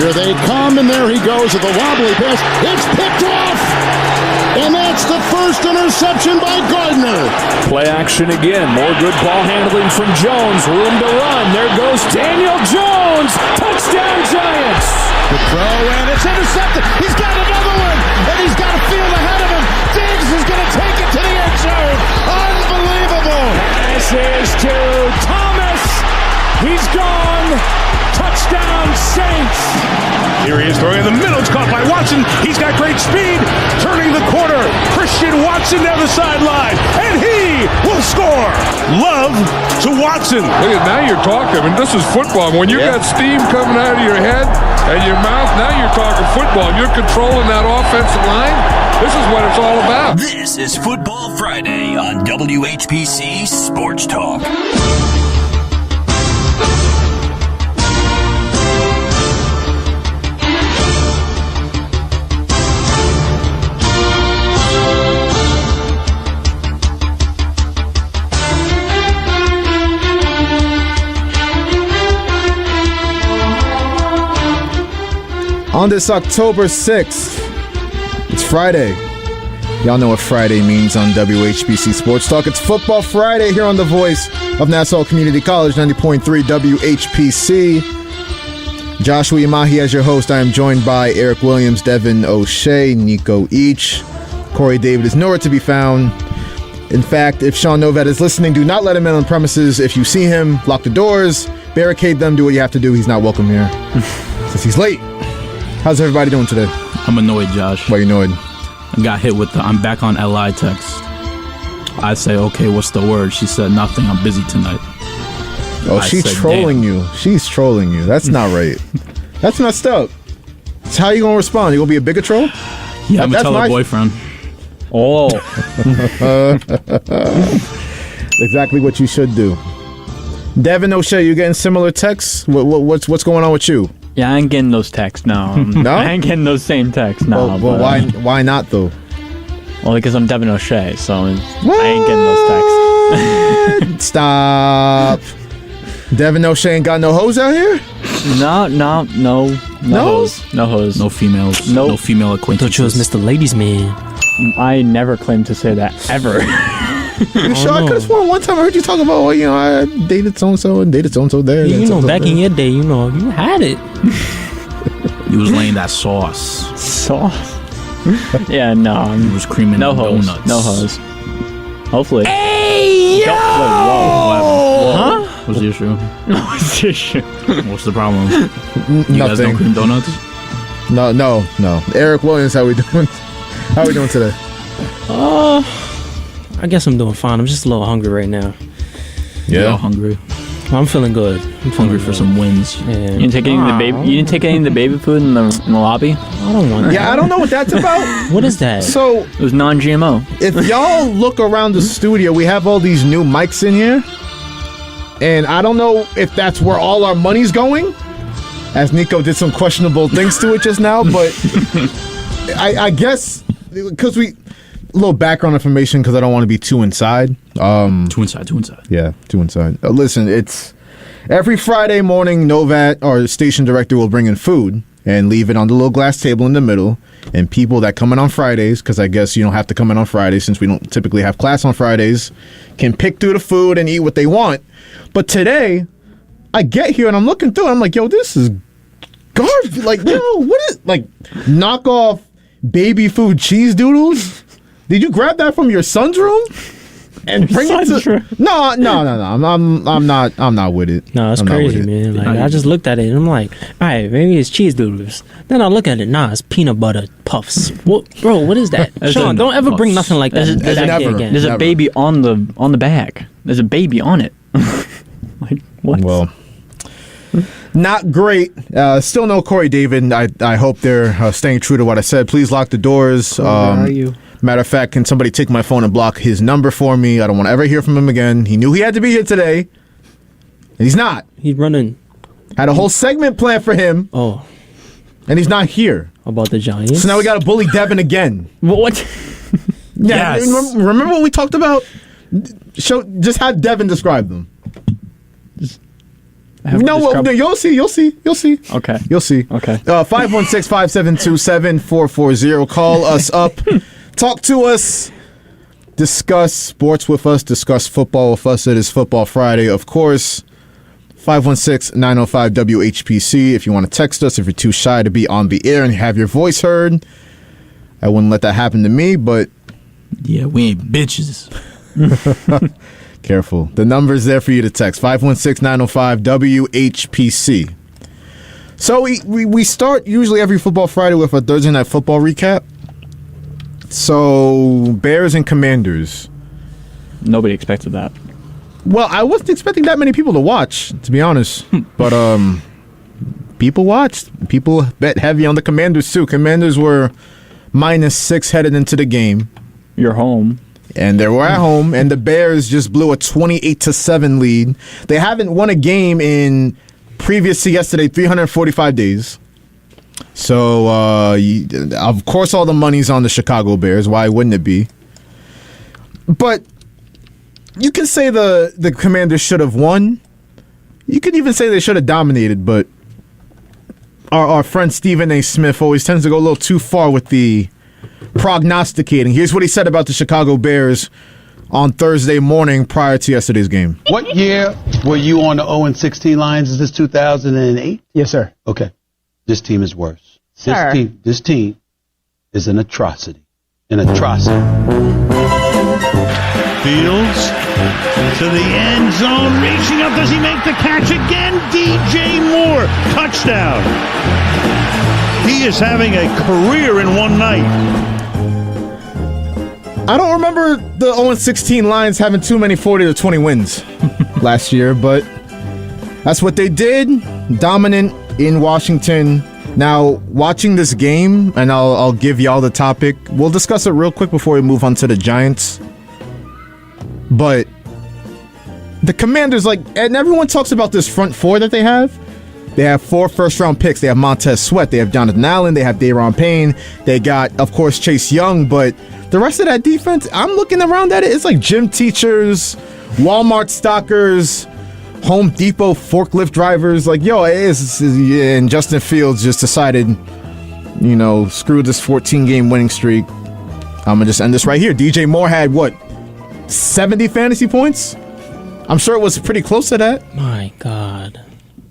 Here they come, and there he goes with a wobbly pass. It's picked off! And that's the first interception by Gardner. Play action again. More good ball handling from Jones. Room to run. There goes Daniel Jones. Touchdown, Giants. The throw, and it's intercepted. He's got another one, and he's got a field ahead of him. Diggs is going to take it to the end zone. Unbelievable. Pass is to Thomas. He's gone. Touchdown, Saints. Here he is throwing in the middle. It's caught by Watson. He's got great speed. Turning the corner. Christian Watson down the sideline. And he will score. Love to Watson. Look at now you're talking. I mean, this is football. When you got steam coming out of your head and your mouth, now you're talking football. You're controlling that offensive line. This is what it's all about. This is Football Friday on WHPC Sports Talk. On this October 6th, it's Friday. Y'all know what Friday means on WHPC Sports Talk. It's Football Friday here on the voice of Nassau Community College, 90.3 WHPC. Joshua Umahi as your host. I am joined by Eric Williams, Devin O'Shea, Nico Each. Corey David is nowhere to be found. In fact, if Sean Novat is listening, do not let him in on the premises. If you see him, lock the doors, barricade them, do what you have to do. He's not welcome here since he's late. How's everybody doing today? I'm annoyed, Josh. Why are you annoyed? I got hit with the I'm back on LI text. I say, okay, what's the word? She said, nothing, I'm busy tonight. Oh, she's trolling you. She's trolling you. That's not right. That's messed up. So how you going to respond? You going to be a bigger troll? Yeah, I'm going to tell her boyfriend. Oh. Exactly what you should do. Devin O'Shea, you getting similar texts? What's going on with you? Yeah, I ain't getting those texts, no. No? I ain't getting those same texts, no. Well, why not, though? Well, because I'm Devin O'Shea, so I ain't getting those texts. Stop. Devin O'Shea ain't got no hoes out here? No hoes. No hoes. No females. Nope. No female acquaintances. Thought you was Mr. Ladies Man. I never claimed to say that, ever. You sure? I could have sworn one time I heard you talk about, I dated so-and-so and dated so-and-so there. Back in your day, you had it. You was laying that sauce. Sauce? Yeah, no. You was creaming no hoes. donuts. No hoes. Hopefully. Hey, yo! Whoa. Huh? What's the issue? No, what's the issue? What's the problem? You guys Nothing. don't cream donuts? No. Eric Williams, how we doing? How we doing today? I guess I'm doing fine. I'm just a little hungry right now. Yeah, hungry. I'm feeling good. I'm Hungry for some wins. Yeah. You didn't take any of the baby. You didn't take any of the baby food in the lobby. I don't want that. Yeah, I don't know what that's about. What is that? So, It was non-GMO. if y'all look around the studio, we have all these new mics in here. And I don't know if that's where all our money's going, as Nico did some questionable things to it just now, but I guess because a little background information because I don't want to be too inside. Too inside. Yeah, too inside. Listen, it's every Friday morning, Novat, our station director, will bring in food and leave it on the little glass table in the middle. And people that come in on Fridays, because I guess you don't have to come in on Fridays since we don't typically have class on Fridays, can pick through the food and eat what they want. But today, I get here and I'm looking through and I'm like, yo, this is garbage. Like, yo, what is, like, knockoff baby food cheese doodles? Did you grab that from your son's room and bring it to? No. I'm not with it. No, it's crazy, man. Like, I just looked at it and I'm like, all right, maybe it's cheese doodles. Then I look at it, it's peanut butter puffs. What, bro? What is that? Sean, don't ever bring nothing like that back here again. There's a baby on the bag. There's a baby on it. Like, what? Well, not great. Still no Corey David. I hope they're staying true to what I said. Please lock the doors. Where are you? Matter of fact, can somebody take my phone and block his number for me? I don't want to ever hear from him again. He knew he had to be here today, and he's not. He's running. Had a whole segment planned for him. Oh. And he's not here. About the Giants? So now we got to bully Devin again. What? Yeah. Yes. Remember what we talked about? Just have Devin describe them. No, you'll see. Okay. You'll see. Okay. 516-572-7440. Call us up. Talk to us. Discuss sports with us. Discuss football with us. It is Football Friday, of course. 516-905-WHPC. If you want to text us, if you're too shy to be on the air and have your voice heard, I wouldn't let that happen to me, but... Yeah, we ain't bitches. Careful. The number's there for you to text. 516-905-WHPC. So we start usually every Football Friday with a Thursday Night Football recap. So, Bears and Commanders. Nobody expected that. Well, I wasn't expecting that many people to watch, to be honest. But people watched. People bet heavy on the Commanders, too. Commanders were -6 headed into the game. You're home. And they were at home, and the Bears just blew a 28-7 lead. They haven't won a game in previous to yesterday 345 days. So, of course, all the money's on the Chicago Bears. Why wouldn't it be? But you can say the Commanders should have won. You could even say they should have dominated, but our friend Stephen A. Smith always tends to go a little too far with the prognosticating. Here's what he said about the Chicago Bears on Thursday morning prior to yesterday's game. What year were you on the 0-16 Lions? Is this 2008? Yes, sir. Okay. This team is worse. Sir. This team is an atrocity. An atrocity. Fields to the end zone, reaching up. Does he make the catch again? DJ Moore, touchdown. He is having a career in one night. I don't remember the 0-16 Lions having too many 40-20 wins last year, but that's what they did. Dominant in Washington. Now, watching this game, and I'll give y'all the topic. We'll discuss it real quick before we move on to the Giants. But the Commanders, and everyone talks about this front four that they have. They have 4 first-round picks. They have Montez Sweat. They have Jonathan Allen. They have Daron Payne. They got, of course, Chase Young. But the rest of that defense, I'm looking around at it. It's like gym teachers, Walmart stockers, Home Depot forklift drivers. And Justin Fields just decided, screw this 14-game winning streak. I'm going to just end this right here. DJ Moore had, 70 fantasy points? I'm sure it was pretty close to that. My God.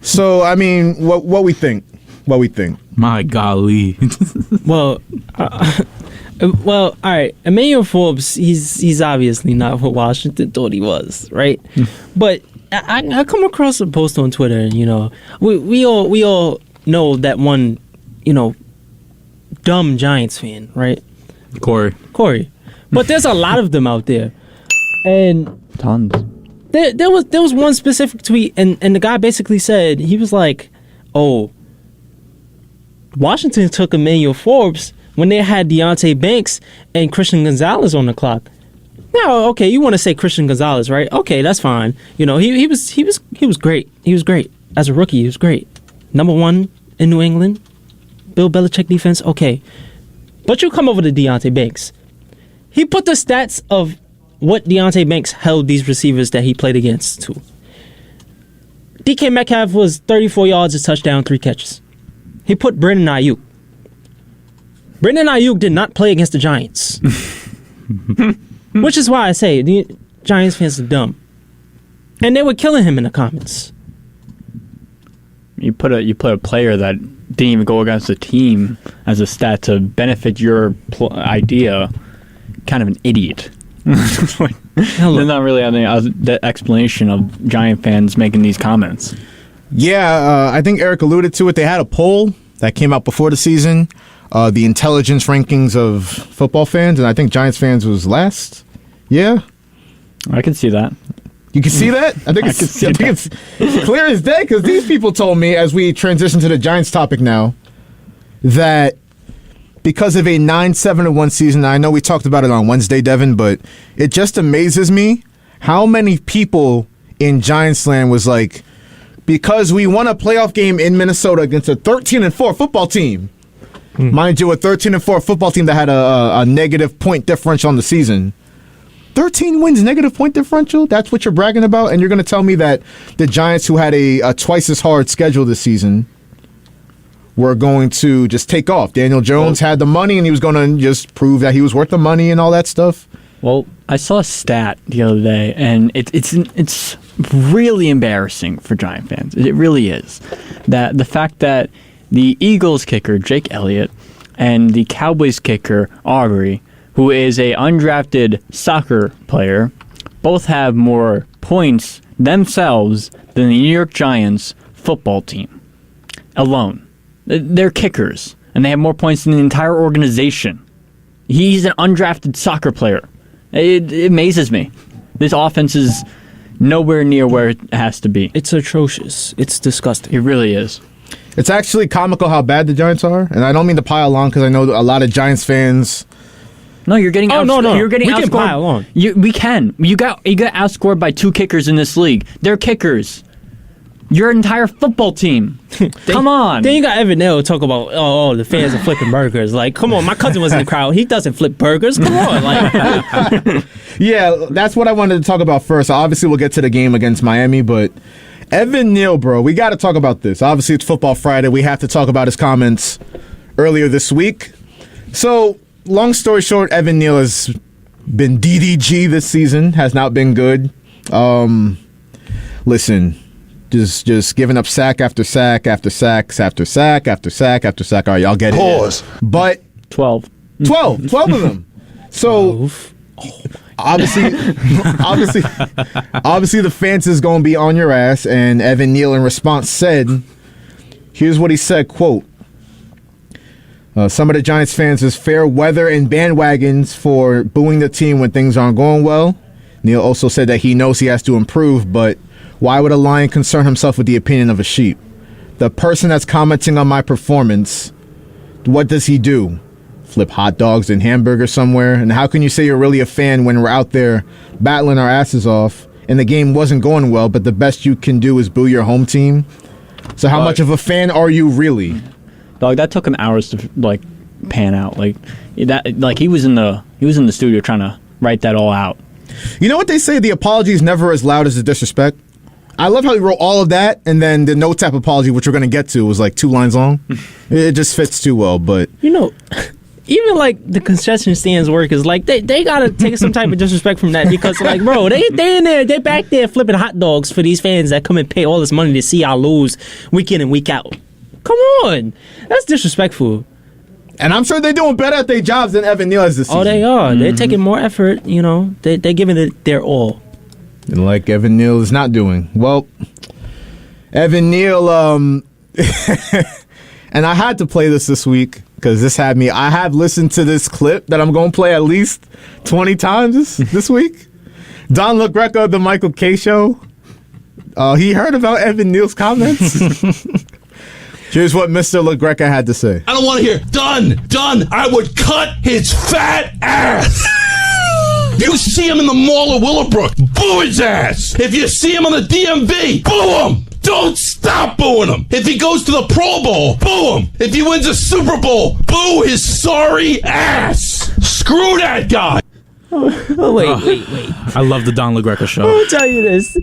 So, I mean, what we think? What we think? My golly. Well, all right. Emmanuel Forbes, he's obviously not what Washington thought he was, right? But I come across a post on Twitter, and we all know that one, dumb Giants fan, right? Corey. But there's a lot of them out there, and tons. There was one specific tweet, and the guy basically said, he was like, "Oh, Washington took Emmanuel Forbes when they had Deonte Banks and Christian Gonzalez on the clock." Now, okay, you want to say Christian Gonzalez, right? Okay, that's fine. He was great. He was great as a rookie. He was great. Number 1 in New England. Bill Belichick defense. Okay, but you come over to Deonte Banks. He put the stats of what Deonte Banks held these receivers that he played against to. DK Metcalf was 34 yards, a touchdown, 3 catches. He put Brandon Ayuk. Brandon Ayuk did not play against the Giants. Which is why I say the Giants fans are dumb. And they were killing him in the comments. You put a player that didn't even go against the team as a stat to benefit your idea, kind of an idiot. There's not really the explanation of Giant fans making these comments. Yeah, I think Eric alluded to it. They had a poll that came out before the season, the intelligence rankings of football fans, and I think Giants fans was last. Yeah, I can see that. You can see that? I think it's clear as day, because these people told me, as we transition to the Giants topic now, that because of a 9-7-1 season, I know we talked about it on Wednesday, Devin, but it just amazes me how many people in Giants land was like, because we won a playoff game in Minnesota against a 13-4 football team. Mind you, a 13-4 football team that had a negative point differential on the season. 13 wins, negative point differential. That's what you're bragging about, and you're going to tell me that the Giants, who had a twice as hard schedule this season, were going to just take off. Daniel Jones had the money, and he was going to just prove that he was worth the money and all that stuff. Well, I saw a stat the other day, and it's really embarrassing for Giant fans. It really is. That the fact that the Eagles kicker, Jake Elliott, and the Cowboys kicker, Aubrey, who is a undrafted soccer player, both have more points themselves than the New York Giants football team alone. They're kickers, and they have more points than the entire organization. He's an undrafted soccer player. It amazes me. This offense is nowhere near where it has to be. It's atrocious. It's disgusting. It really is. It's actually comical how bad the Giants are, and I don't mean to pile on because I know a lot of Giants fans. No, you're getting no. You're getting we outscored. Can pile on. We can. You got outscored by 2 kickers in this league. They're kickers. Your entire football team. Come on. Then you got Evan Neal talk about, the fans are flipping burgers. Like, come on, my cousin was in the crowd. He doesn't flip burgers. Come on. Like, yeah, that's what I wanted to talk about first. Obviously, we'll get to the game against Miami, but Evan Neal, bro, we got to talk about this. Obviously, it's Football Friday. We have to talk about his comments earlier this week. So, long story short, Evan Neal has been DDG this season, has not been good. Listen. Just giving up sack after sack after sack after sack after sack after sack. All right, y'all get it. Pause. But 12 of them. So obviously the fans is going to be on your ass. And Evan Neal in response said, here's what he said, quote, some of the Giants fans is fair weather and bandwagons for booing the team when things aren't going well. Neal also said that he knows he has to improve, but why would a lion concern himself with the opinion of a sheep? The person that's commenting on my performance, what does he do? Flip hot dogs and hamburgers somewhere? And how can you say you're really a fan when we're out there battling our asses off and the game wasn't going well, but the best you can do is boo your home team? So how much of a fan are you really? Dog, that took him hours to pan out. He was in the studio trying to write that all out. You know what they say? The apology is never as loud as the disrespect. I love how he wrote all of that, and then the no-tap apology, which we're going to get to, was like 2 lines long. It just fits too well, but... even the concession stands workers, they got to take some type of disrespect from that because, bro, they in there, they back there flipping hot dogs for these fans that come and pay all this money to see y'all lose week in and week out. Come on. That's disrespectful. And I'm sure they're doing better at their jobs than Evan Neal is this season. Oh, they are. Mm-hmm. They're taking more effort, They're giving it their all. And like Evan Neal is not doing. Well, Evan Neal, and I had to play this week because this had me. I have listened to this clip that I'm going to play at least 20 times this week. Don LaGreca of the Michael K. Show. He heard about Evan Neal's comments. Here's what Mr. LaGreca had to say. I don't want to hear, done. I would cut his fat ass. If you see him in the mall of Willowbrook, boo his ass. If you see him on the DMV, boo him. Don't stop booing him. If he goes to the Pro Bowl, boo him. If he wins a Super Bowl, boo his sorry ass. Screw that guy. Wait. I love the Don LaGreca show. I'll tell you this.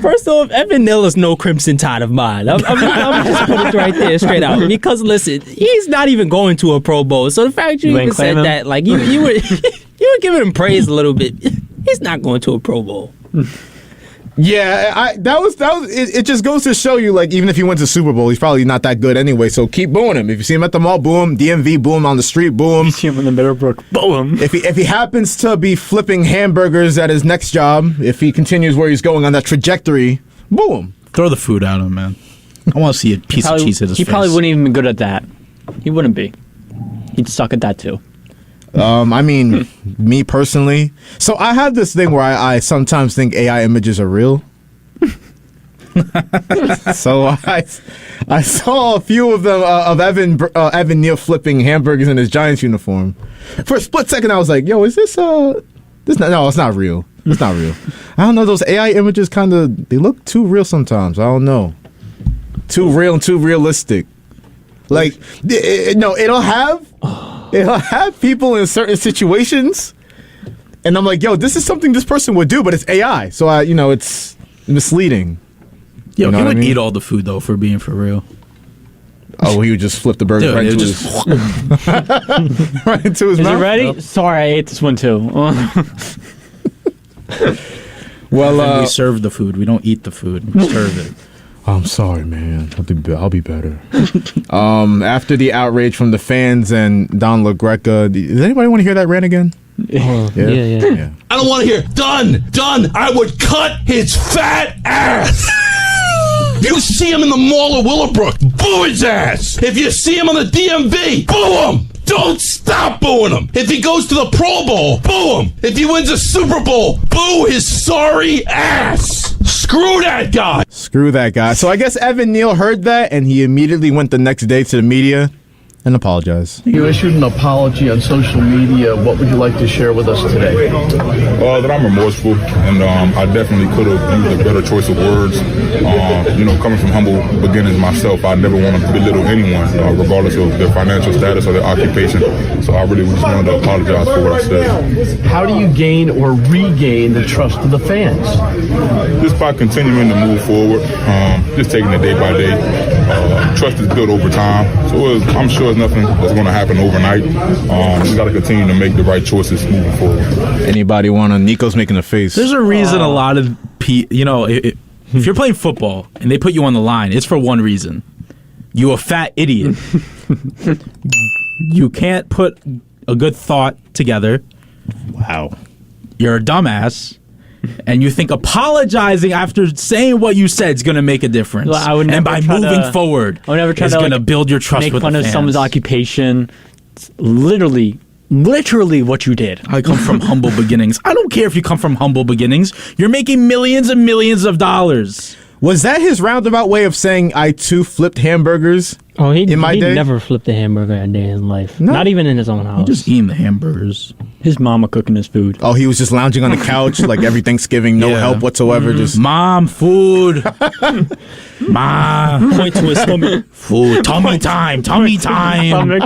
First off, Evan Neal is no Crimson Tide of mine. I'm just put it right there straight out. Because, listen, he's not even going to a Pro Bowl. So the fact you even said that, you were giving him praise a little bit. He's not going to a Pro Bowl. Yeah, that was it just goes to show you, even if he wins a Super Bowl, he's probably not that good anyway, so keep booing him. If you see him at the mall, boo him. DMV, boo him on the street, boo him. You see him in the Middlebrook, boo him. If he happens to be flipping hamburgers at his next job, if he continues where he's going on that trajectory, boo him. Throw the food at him, man. I want to see a piece of cheese hit his face. He probably wouldn't even be good at that. He wouldn't be. He'd suck at that too. Me personally. So I have this thing where I sometimes think AI images are real. So I saw a few of them of Evan Neal flipping hamburgers in his Giants uniform. For a split second, I was like, "Yo, is this no, it's not real. It's not real." I don't know. Those AI images they look too real sometimes. I don't know. Too real and too realistic. It'll have people in certain situations And I'm like, yo, this is something this person would do, but it's AI. So, it's misleading. Yo, You know he what I would mean? eat all the food, though, for being for real. Oh, he would just flip the burger Dude, right it into just his, right into his Is mouth. it ready? Sorry, I ate this one too. Well, And we serve the food. We don't eat the food. We serve it. I'm sorry, man. I'll be better. After the outrage from the fans and Don LaGreca, does anybody want to hear that rant again? Yeah. I don't want to hear done. I would cut his fat ass. If you see him in the mall of Willowbrook, boo his ass. If you see him on the DMV, boo him. Don't stop booing him. If he goes to the Pro Bowl, boo him. If he wins a Super Bowl, boo his sorry ass. Screw that guy. Screw that guy. So I guess Evan Neal heard that, and he immediately went the next day to the media and apologized. You issued an apology on social media. What would you like to share with us today? That I'm remorseful, and I definitely could have used a better choice of words. Coming from humble beginnings myself, I never want to belittle anyone, regardless of their financial status or their occupation. So I really just wanted to apologize for what I said. How do you gain or regain the trust of the fans? Just by continuing to move forward, just taking it day by day. Trust is built over time, so I'm sure there's nothing that's going to happen overnight. We got to continue to make the right choices moving forward. Anybody want to? Nico's making a face. There's a reason a lot of if you're playing football and they put you on the line, it's for one reason. You a fat idiot. You can't put a good thought together. Wow. You're a dumbass. And you think apologizing after saying what you said is going to make a difference. Well, I would and never by try moving to- forward, I would never try it's to going to build your trust make with fun the of fans. someone's occupation. It's literally what you did. I come from humble beginnings. I don't care if you come from humble beginnings. You're making millions and millions of dollars. Was that his roundabout way of saying I too flipped hamburgers? Oh, he day? never flipped a hamburger a day in his life. No. Not even in his own house. He just eating the hamburgers. His mama cooking his food. Oh, he was just lounging on the couch like every Thanksgiving, no Yeah. help whatsoever. Just Mom, food. Mom, Point to his stomach. food. Tummy time. Where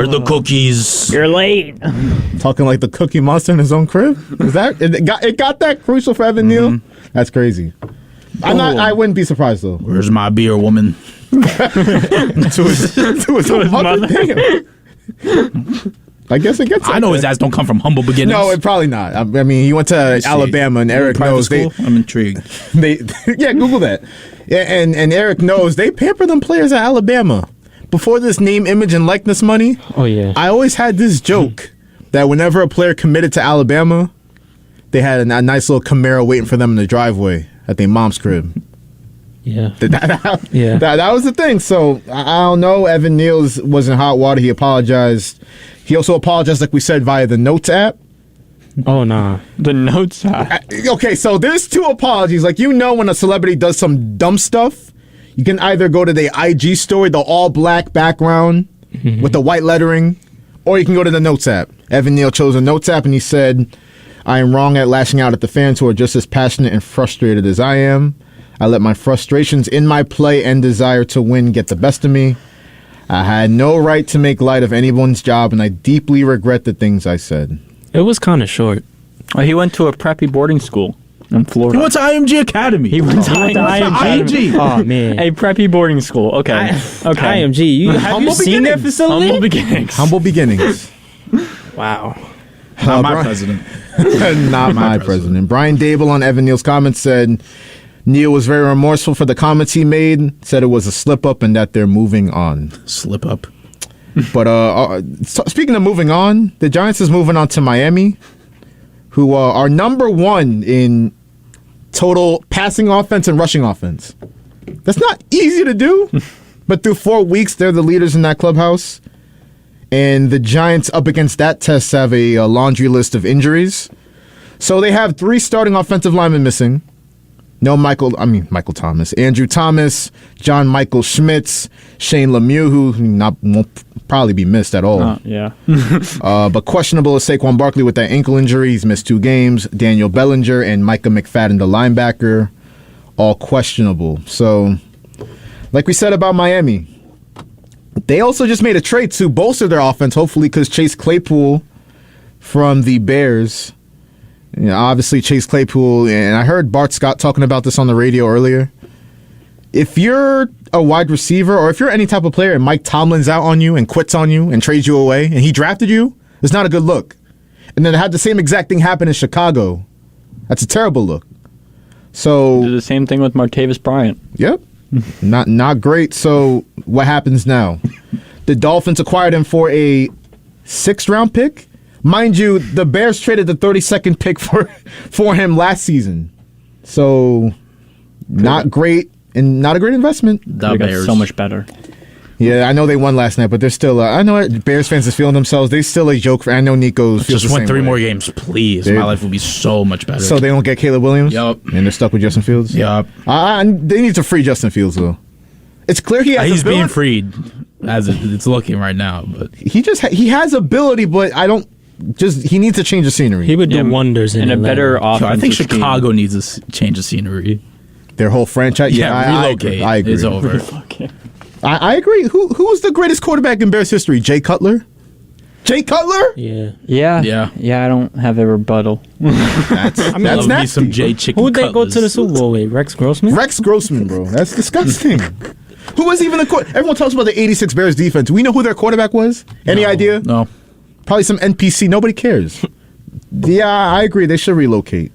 are the cookies? You're late. talking like the Cookie Monster in his own crib. Is that it? Got that crucial for Evan Neal? That's crazy. I wouldn't be surprised though. Where's my beer, woman? to his own mother. Damn. I guess it gets. I know his ass don't come from humble beginnings. No, it probably not. I mean, he went to Alabama, and Eric Private knows school? I'm intrigued. Yeah, Google that. Yeah, and Eric knows they pamper them players at Alabama. Before this name, image, and likeness money. Oh yeah. I always had this joke that whenever a player committed to Alabama, they had a nice little Camaro waiting for them in the driveway at their mom's crib. Yeah. Yeah. That was the thing. So I don't know. Evan Neal was in hot water. He apologized. He also apologized, like we said, via the Notes app. Oh nah. The Notes app. Okay, so there's two apologies. Like, when a celebrity does some dumb stuff, you can either go to the IG story, the all black background with the white lettering, or you can go to the Notes app. Evan Neal chose the Notes app, and he said, "I am wrong at lashing out at the fans who are just as passionate and frustrated as I am. I let my frustrations in my play and desire to win get the best of me. I had no right to make light of anyone's job, and I deeply regret the things I said." It was kind of short. Well, he went to a preppy boarding school in Florida. He went to IMG Academy. He went to IMG. Oh man. A preppy boarding school. Okay. Okay. IMG. Have you seen their facility? Humble beginnings. Humble beginnings. Wow. Not my president. Not my president. Brian Dable on Evan Neal's comments said Neal was very remorseful for the comments he made, said it was a slip up and that they're moving on. Slip up. But speaking of moving on, the Giants is moving on to Miami, who are number one in total passing offense and rushing offense. That's not easy to do, but through 4 weeks, they're the leaders in that clubhouse. And the Giants, up against that test, have a laundry list of injuries. So they have 3 starting offensive linemen missing. No Michael Thomas, Andrew Thomas, John Michael Schmitz, Shane Lemieux, who won't probably be missed at all. Yeah. But questionable is Saquon Barkley with that ankle injury. He's missed 2 games. Daniel Bellinger and Micah McFadden, the linebacker, all questionable. So, like we said about Miami, they also just made a trade to bolster their offense, hopefully, because Chase Claypool from the Bears. You know, obviously, Chase Claypool, and I heard Bart Scott talking about this on the radio earlier. If you're a wide receiver or if you're any type of player and Mike Tomlin's out on you and quits on you and trades you away and he drafted you, it's not a good look. And then had the same exact thing happen in Chicago. That's a terrible look. So did the same thing with Martavis Bryant. Yep. Not great. So what happens now? The Dolphins acquired him for a 6th-round pick. Mind you, the Bears traded the 32nd pick for him last season. So not great and not a great investment. They got so much better. Yeah, I know they won last night, but they're still. I know Bears fans are feeling themselves. They're still a joke. I know Nico feels just the win same 3 way. more games, please. My life will be so much better. So they don't get Caleb Williams? Yup. And they're stuck with Justin Fields? Yup. They need to free Justin Fields, though. It's clear he has He's ability. being freed as it's looking right now. But he has ability, but he needs to change the scenery. He would do wonders in a Atlanta. better offensive I think scheme. Chicago needs to change the scenery. Their whole franchise? Relocate. I agree. It's over. I agree. Who was the greatest quarterback in Bears history? Jay Cutler? Jay Cutler? Yeah. I don't have a rebuttal. That's love nasty. me some Jay Chicken Who'd they go Cutlers. to the Super Bowl with? Rex Grossman? Rex Grossman, bro. That's disgusting. Who was even the quarterback? Everyone talks about the 86 Bears defense. Do we know who their quarterback was? Any idea? No. Probably some NPC. Nobody cares. Yeah, I agree. They should relocate.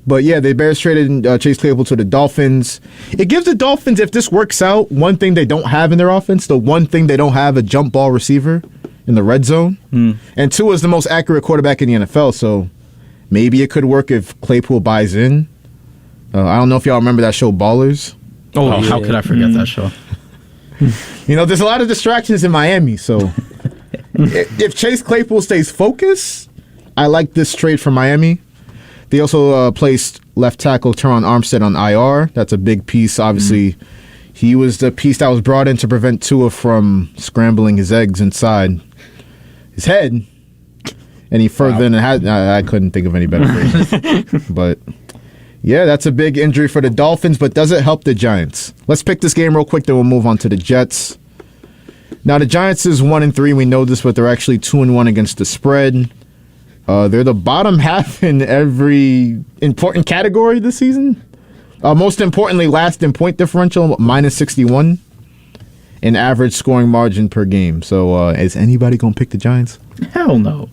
But yeah, the Bears traded Chase Claypool to the Dolphins. It gives the Dolphins, if this works out, one thing they don't have in their offense. The one thing they don't have, a jump ball receiver in the red zone. And Tua is the most accurate quarterback in the NFL, so maybe it could work if Claypool buys in. I don't know if y'all remember that show Ballers. Oh, how could I forget that show? You know, there's a lot of distractions in Miami, so if Chase Claypool stays focused, I like this trade for Miami. They also placed left tackle Teron Armstead on IR. That's a big piece. Obviously, he was the piece that was brought in to prevent Tua from scrambling his eggs inside his head. And he further than I couldn't think of any better phrase. But yeah, that's a big injury for the Dolphins, but does it help the Giants? Let's pick this game real quick, then we'll move on to the Jets. Now, the Giants is 1-3. We know this, but they're actually 2-1 against the spread. They're the bottom half in every important category this season. Most importantly, last in point differential, minus 61, and average scoring margin per game. So is anybody going to pick the Giants? Hell no.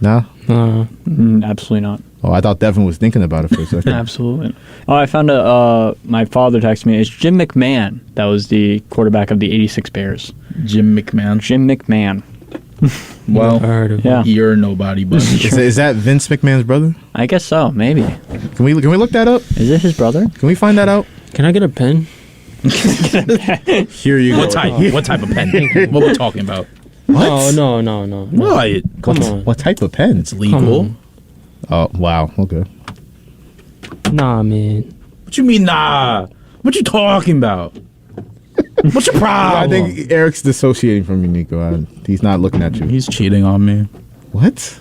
Nah? Absolutely not. Oh, I thought Devin was thinking about it for a second. Absolutely. Oh, I found my father texted me. It's Jim McMahon. That was the quarterback of the 86 Bears. Jim McMahon. Well, you're nobody, buddy. Is that Vince McMahon's brother? I guess so, maybe. Can we look that up? Is it his brother? Can we find that out? Can I get a pen? Here you go. What type of pen? What we're talking about? What? No. What? Come on. What type of pen? It's legal. Oh, wow. Okay. Nah, man. What you mean, nah? What you talking about? What's your problem? I think Eric's dissociating from you, Nico. He's not looking at you. He's cheating on me. What?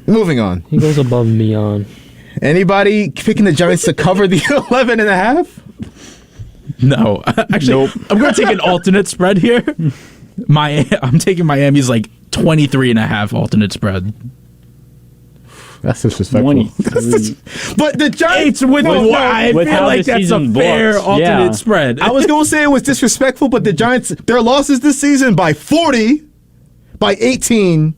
Moving on. He goes above and beyond. Anybody picking the Giants to cover the 11.5? No. Actually, I'm going to take an alternate spread here. I'm taking Miami's 23.5 alternate spread. That's disrespectful. But the Giants I feel like that's a fair alternate spread. I was going to say it was disrespectful, but the Giants, their losses this season by 40, by 18,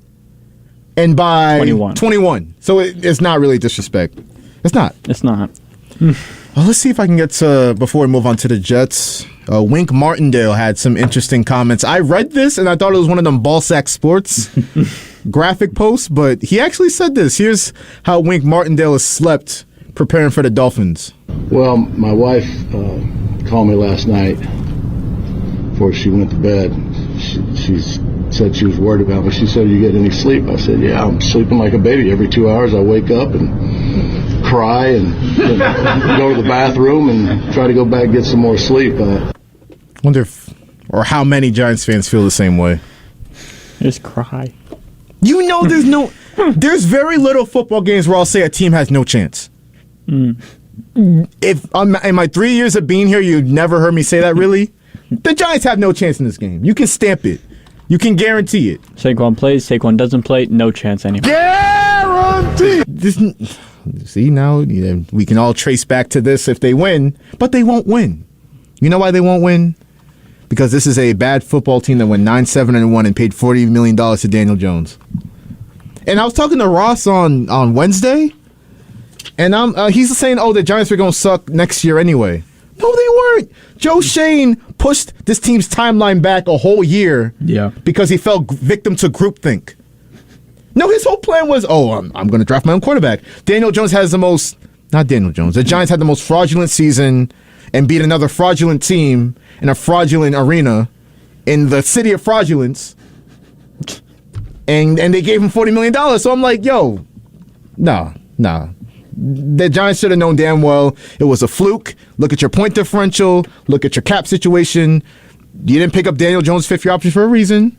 and by 21. So it's not really disrespect. It's not. It's not. Well, let's see if I can get to, before we move on to the Jets, Wink Martindale had some interesting comments. I read this, and I thought it was one of them Ballsack Sports graphic posts, but he actually said this. Here's how Wink Martindale has slept preparing for the Dolphins. Well, my wife called me last night before she went to bed. She said she was worried about me. She said, "You get any sleep?" I said, "Yeah, I'm sleeping like a baby. Every 2 hours I wake up and cry and go to the bathroom and try to go back and get some more sleep." Wonder if, or how many Giants fans feel the same way. Just cry. You know, there's very little football games where I'll say a team has no chance. If in my 3 years of being here, you've never heard me say that, really. The Giants have no chance in this game. You can stamp it. You can guarantee it. Saquon plays, Saquon doesn't play, no chance anymore. Guarantee. See, now we can all trace back to this if they win, but they won't win. You know why they won't win? Because this is a bad football team that went 9-7-1 and paid $40 million to Daniel Jones. And I was talking to Ross on Wednesday, and he's saying, the Giants are going to suck next year anyway. No, they weren't. Joe Shane pushed this team's timeline back a whole year because he fell victim to groupthink. No, his whole plan was, I'm going to draft my own quarterback. Daniel Jones has not Daniel Jones. The Giants had the most fraudulent season and beat another fraudulent team in a fraudulent arena in the city of fraudulence. And they gave him $40 million. So I'm like, nah. The Giants should have known damn well it was a fluke. Look at your point differential. Look at your cap situation. You didn't pick up Daniel Jones' fifth-year option for a reason.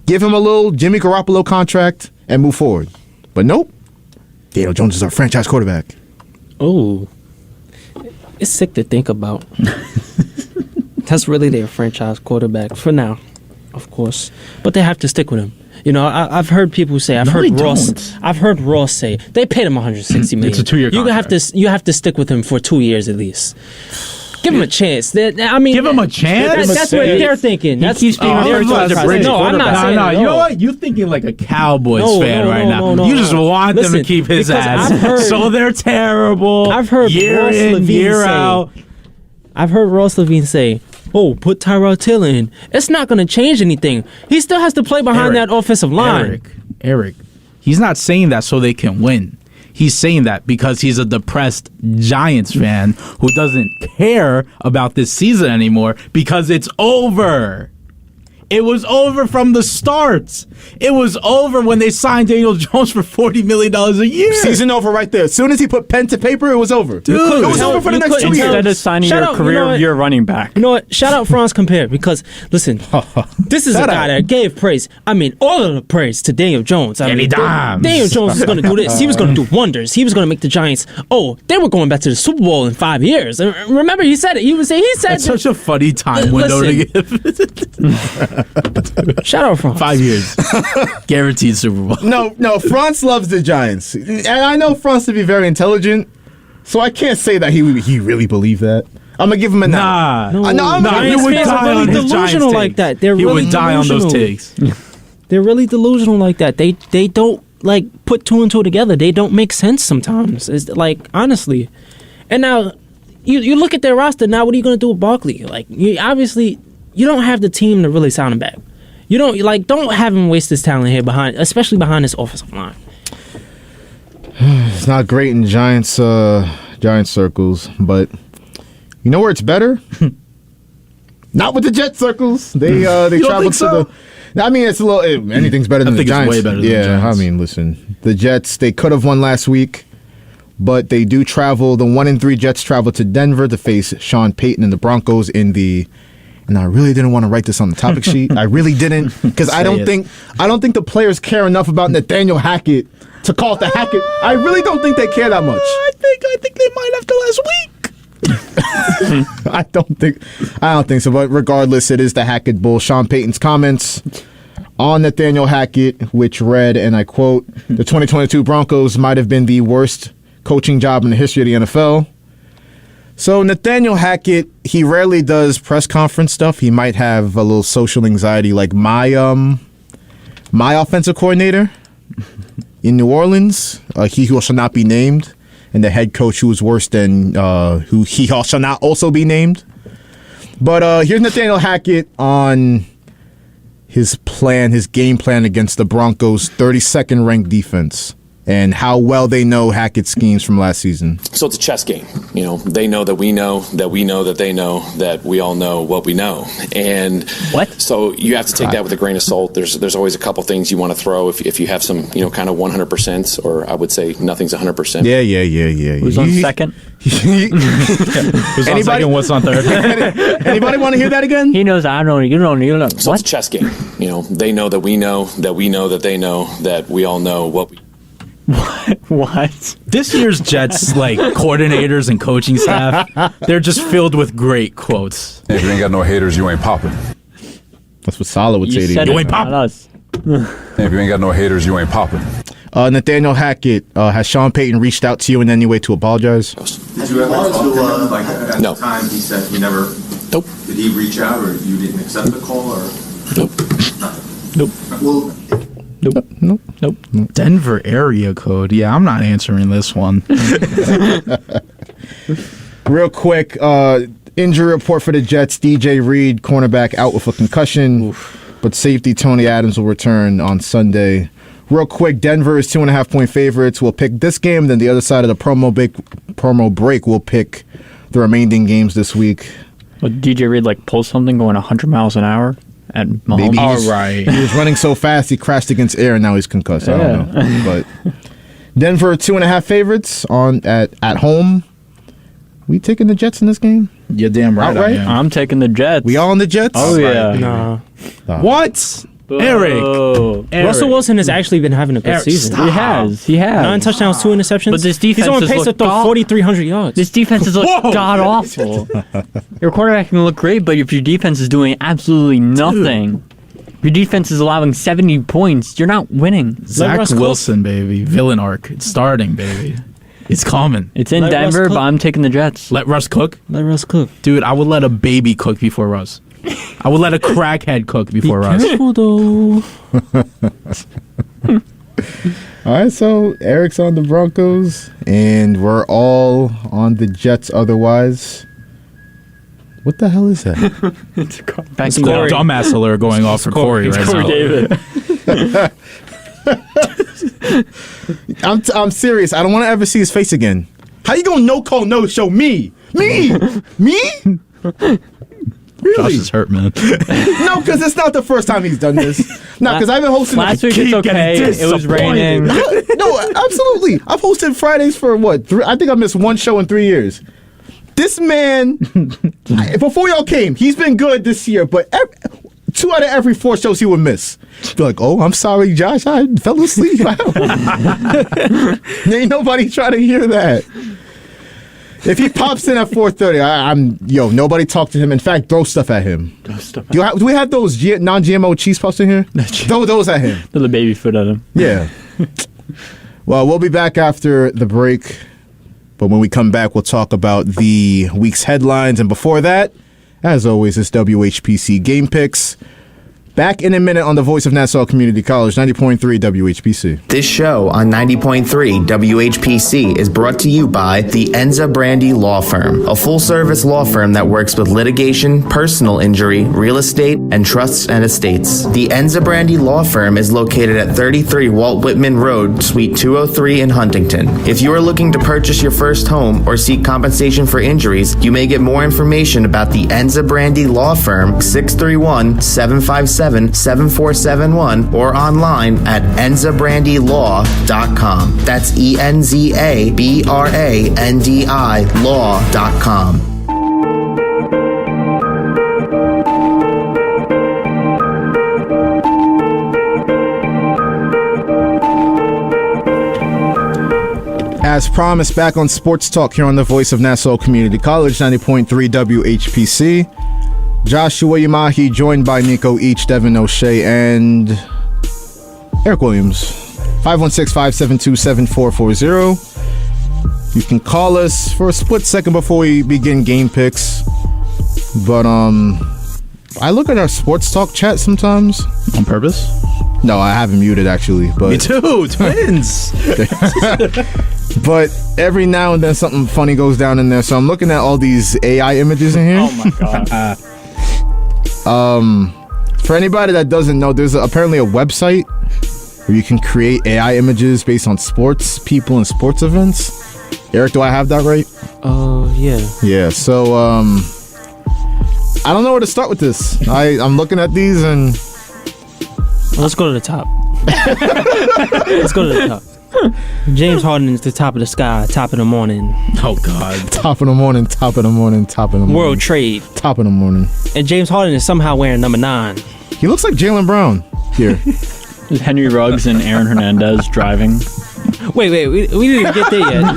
Give him a little Jimmy Garoppolo contract and move forward. But nope. Daniel Jones is our franchise quarterback. Oh. It's sick to think about. That's really their franchise quarterback for now, of course. But they have to stick with him. You know, I've heard people say, I've heard Ross say, they paid him $160 million. It's a 2-year contract. You have to stick with him for 2 years at least. Give him a chance. Give him a chance? That's what they're thinking. He keeps being I'm not saying no. You know what? You're thinking like a Cowboys fan right now. You just want them to keep his ass. So they're terrible. I've heard year Ross in, Levine year out. I've heard Ross Levine say, put Tyrod Taylor in. It's not going to change anything. He still has to play behind that offensive line. Eric, he's not saying that so they can win. He's saying that because he's a depressed Giants fan who doesn't care about this season anymore because it's over. It was over from the start. It was over when they signed Daniel Jones for $40 million a year. Season over right there. As soon as he put pen to paper, it was over. Dude, it was over for the next 2 years. Instead of signing your career year running back. You know what? Shout out Franz Compare because, listen, this is a guy that gave praise. I mean, all of the praise to Daniel Jones. Daniel Jones was going to do this. He was going to do wonders. He was going to make the Giants. They were going back to the Super Bowl in 5 years. Remember, he said it. He said that's such a funny time window to give. Shout out Franz. 5 years. Guaranteed Super Bowl. No, Franz loves the Giants. And I know Franz to be very intelligent, so I can't say that he really believed that. I'm going to give him a nah. No, he would die on his delusional like that. He would die on those takes. They're really delusional like that. They don't put two and two together. They don't make sense sometimes. It's honestly. And now you look at their roster. Now what are you going to do with Barkley? You don't have the team to really sign him back. You don't have him waste his talent here especially behind this offensive line. It's not great in Giants circles, but you know where it's better? Not with the Jet circles. They travel to the. I mean, it's a little. Anything's better than the Giants. It's way better than the Giants. I mean, listen, the Jets. They could have won last week, but they do travel. The 1-3 Jets travel to Denver to face Sean Payton and the Broncos in the. And I really didn't want to write this on the topic sheet. I really didn't because I don't think the players care enough about Nathaniel Hackett to call it the Hackett. I really don't think they care that much. I think they might after last week. I don't think so. But regardless, it is the Hackett Bowl. Sean Payton's comments on Nathaniel Hackett, which read, and I quote, "The 2022 Broncos might have been the worst coaching job in the history of the NFL." So Nathaniel Hackett, he rarely does press conference stuff. He might have a little social anxiety like my offensive coordinator in New Orleans, he who shall not be named, and the head coach who is worse than who he shall not also be named. But here's Nathaniel Hackett on his game plan against the Broncos' 32nd ranked defense. And how well they know Hackett's schemes from last season. So it's a chess game. You know, they know that we know that we know that they know that we all know what we know. And so you have to take that with a grain of salt. There's always a couple things you want to throw if you have some, kind of 100%, or I would say nothing's 100%. Yeah. Who's on second? Who's on second? What's on third? Anybody want to hear that again? He knows. I know. You know. So it's a chess game. They know that we know that they know that we all know what we. What? This year's Jets, coordinators and coaching staff, they're just filled with great quotes. If you ain't got no haters, you ain't popping. That's what Salah would say to you. You ain't popping us. If you ain't got no haters, you ain't popping. Nathaniel Hackett, has Sean Payton reached out to you in any way to apologize? Did you ever talk to him? Like at No. the time, he said you never. Nope. Did he reach out, or you didn't accept the call, or? Nope. Nope. Well, Nope. Denver area code. Yeah, I'm not answering this one. Real quick, injury report for the Jets. DJ Reed, cornerback, out with a concussion. But safety Tony Adams will return on Sunday. Real quick, Denver is 2.5-point favorites. We'll pick this game. Then the other side of the promo break, we'll pick the remaining games this week. Well, DJ Reed pull something going 100 miles an hour at Mahomes. Maybe All right. He was running so fast he crashed against air and now he's concussed. I don't know. But Denver 2.5 favorites at home. We taking the Jets in this game? You're damn right. Outright? I'm taking the Jets. We all on the Jets? Oh, yeah. Nah. What? Eric. Russell Wilson has actually been having a good season. He has. 9 touchdowns, 2 interceptions. But this defense he's on pace to throw 4,300 yards. This defense is god awful. Your quarterback can look great, but if your defense is doing absolutely nothing, your defense is allowing 70 points, you're not winning. Zach Wilson, baby. Villain arc. It's starting, baby. It's coming. It's in Denver, but I'm taking the Jets. Let Russ cook? Let Russ cook. Dude, I would let a baby cook before Russ. I would let a crackhead cook before Russ. Be careful, though. All right, so Eric's on the Broncos, and we're all on the Jets otherwise. What the hell is that? It's a dumbass alert going off for Corey right now. David. I'm serious. I don't want to ever see his face again. How you gonna no-call, no-show me? Me? Really? Josh is hurt, man. No, because it's not the first time he's done this. No, because I've been hosting. Last week it's okay. It was raining. No, absolutely. I've hosted Fridays for what? I think I missed one show in 3 years. This man, before y'all came, he's been good this year, but 2 out of every 4 shows he would miss. Be like, oh, I'm sorry, Josh, I fell asleep. Ain't nobody trying to hear that. If he pops in at 4:30, nobody talk to him. In fact, throw stuff at him. Do we have those non-GMO cheese puffs in here? Throw those at him. Throw the baby foot at him. Yeah. Well, we'll be back after the break. But when we come back, we'll talk about the week's headlines. And before that, as always, it's WHPC Game Picks. Back in a minute on the Voice of Nassau Community College, 90.3 WHPC. This show on 90.3 WHPC is brought to you by the Enza Brandy Law Firm, a full-service law firm that works with litigation, personal injury, real estate, and trusts and estates. The Enza Brandy Law Firm is located at 33 Walt Whitman Road, Suite 203 in Huntington. If you are looking to purchase your first home or seek compensation for injuries, you may get more information about the Enza Brandy Law Firm, 631-757-7471 or online at enzabrandylaw.com. That's ENZABRANDI law.com. As promised, back on Sports Talk here on the Voice of Nassau Community College, 90.3 WHPC. Joshua Umahi, joined by Nico Each, Devin O'Shea, and Eric Williams. 516-572-7440. You can call us for a split second before we begin game picks. But I look at our Sports Talk chat sometimes. On purpose? No, I have it muted actually. But me too, twins. But every now and then something funny goes down in there. So I'm looking at all these AI images in here. Oh my god. For anybody that doesn't know, there's apparently a website where you can create AI images based on sports people and sports events. Eric, do I have that right? Yeah. Yeah, so I don't know where to start with this. I'm looking at these and let's go to the top. Let's go to the top. James Harden is the top of the sky, top of the morning. Oh God. Top of the morning, top of the morning, top of the morning. World trade. Top of the morning. And James Harden is somehow wearing number 9. He looks like Jaylen Brown here. Henry Ruggs and Aaron Hernandez driving. Wait, we didn't even get there yet.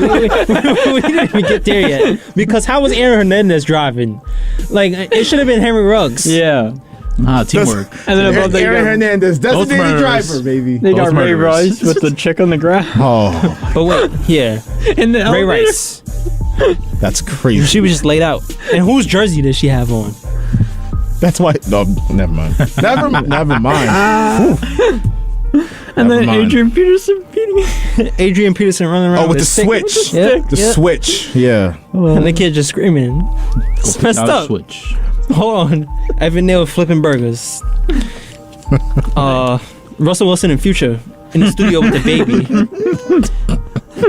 We didn't even get there yet. Because how was Aaron Hernandez driving? Like, it should have been Henry Ruggs. Yeah. Teamwork. And then above they Aaron got, Hernandez, designated driver, baby. they got Both Ray murderers. Rice with the chick on the ground. Oh, But wait, yeah, In the Ray elevator. Rice. that's crazy. She was just laid out. And whose jersey does she have on? That's why. No, never mind. Never mind. And Never then mind. Adrian Peterson beating Adrian Peterson running around Oh, with the stick. switch. Yeah, The yeah. switch. Yeah. And the kid just screaming. It's messed Now up. switch. Hold on. Evan Neal flipping burgers. Russell Wilson and Future in the studio with the baby.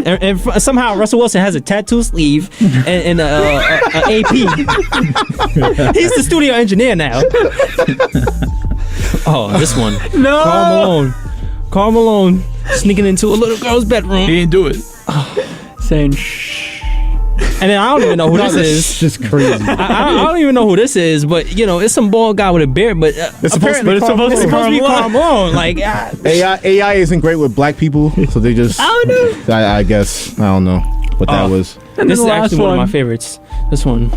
And somehow Russell Wilson has a tattoo sleeve and a AP. He's the studio engineer now. Oh, this one. No. Karl Malone sneaking into a little girl's bedroom. He didn't do it. Saying shh. And then I don't even know who this is. Just crazy. I don't even know who this is, but it's some bald guy with a beard. But It's supposed to be it's supposed to be Karl Malone. Like AI isn't great with black people, so they just. I don't know. I guess I don't know what that was. And This the is last actually one of my favorites. This one.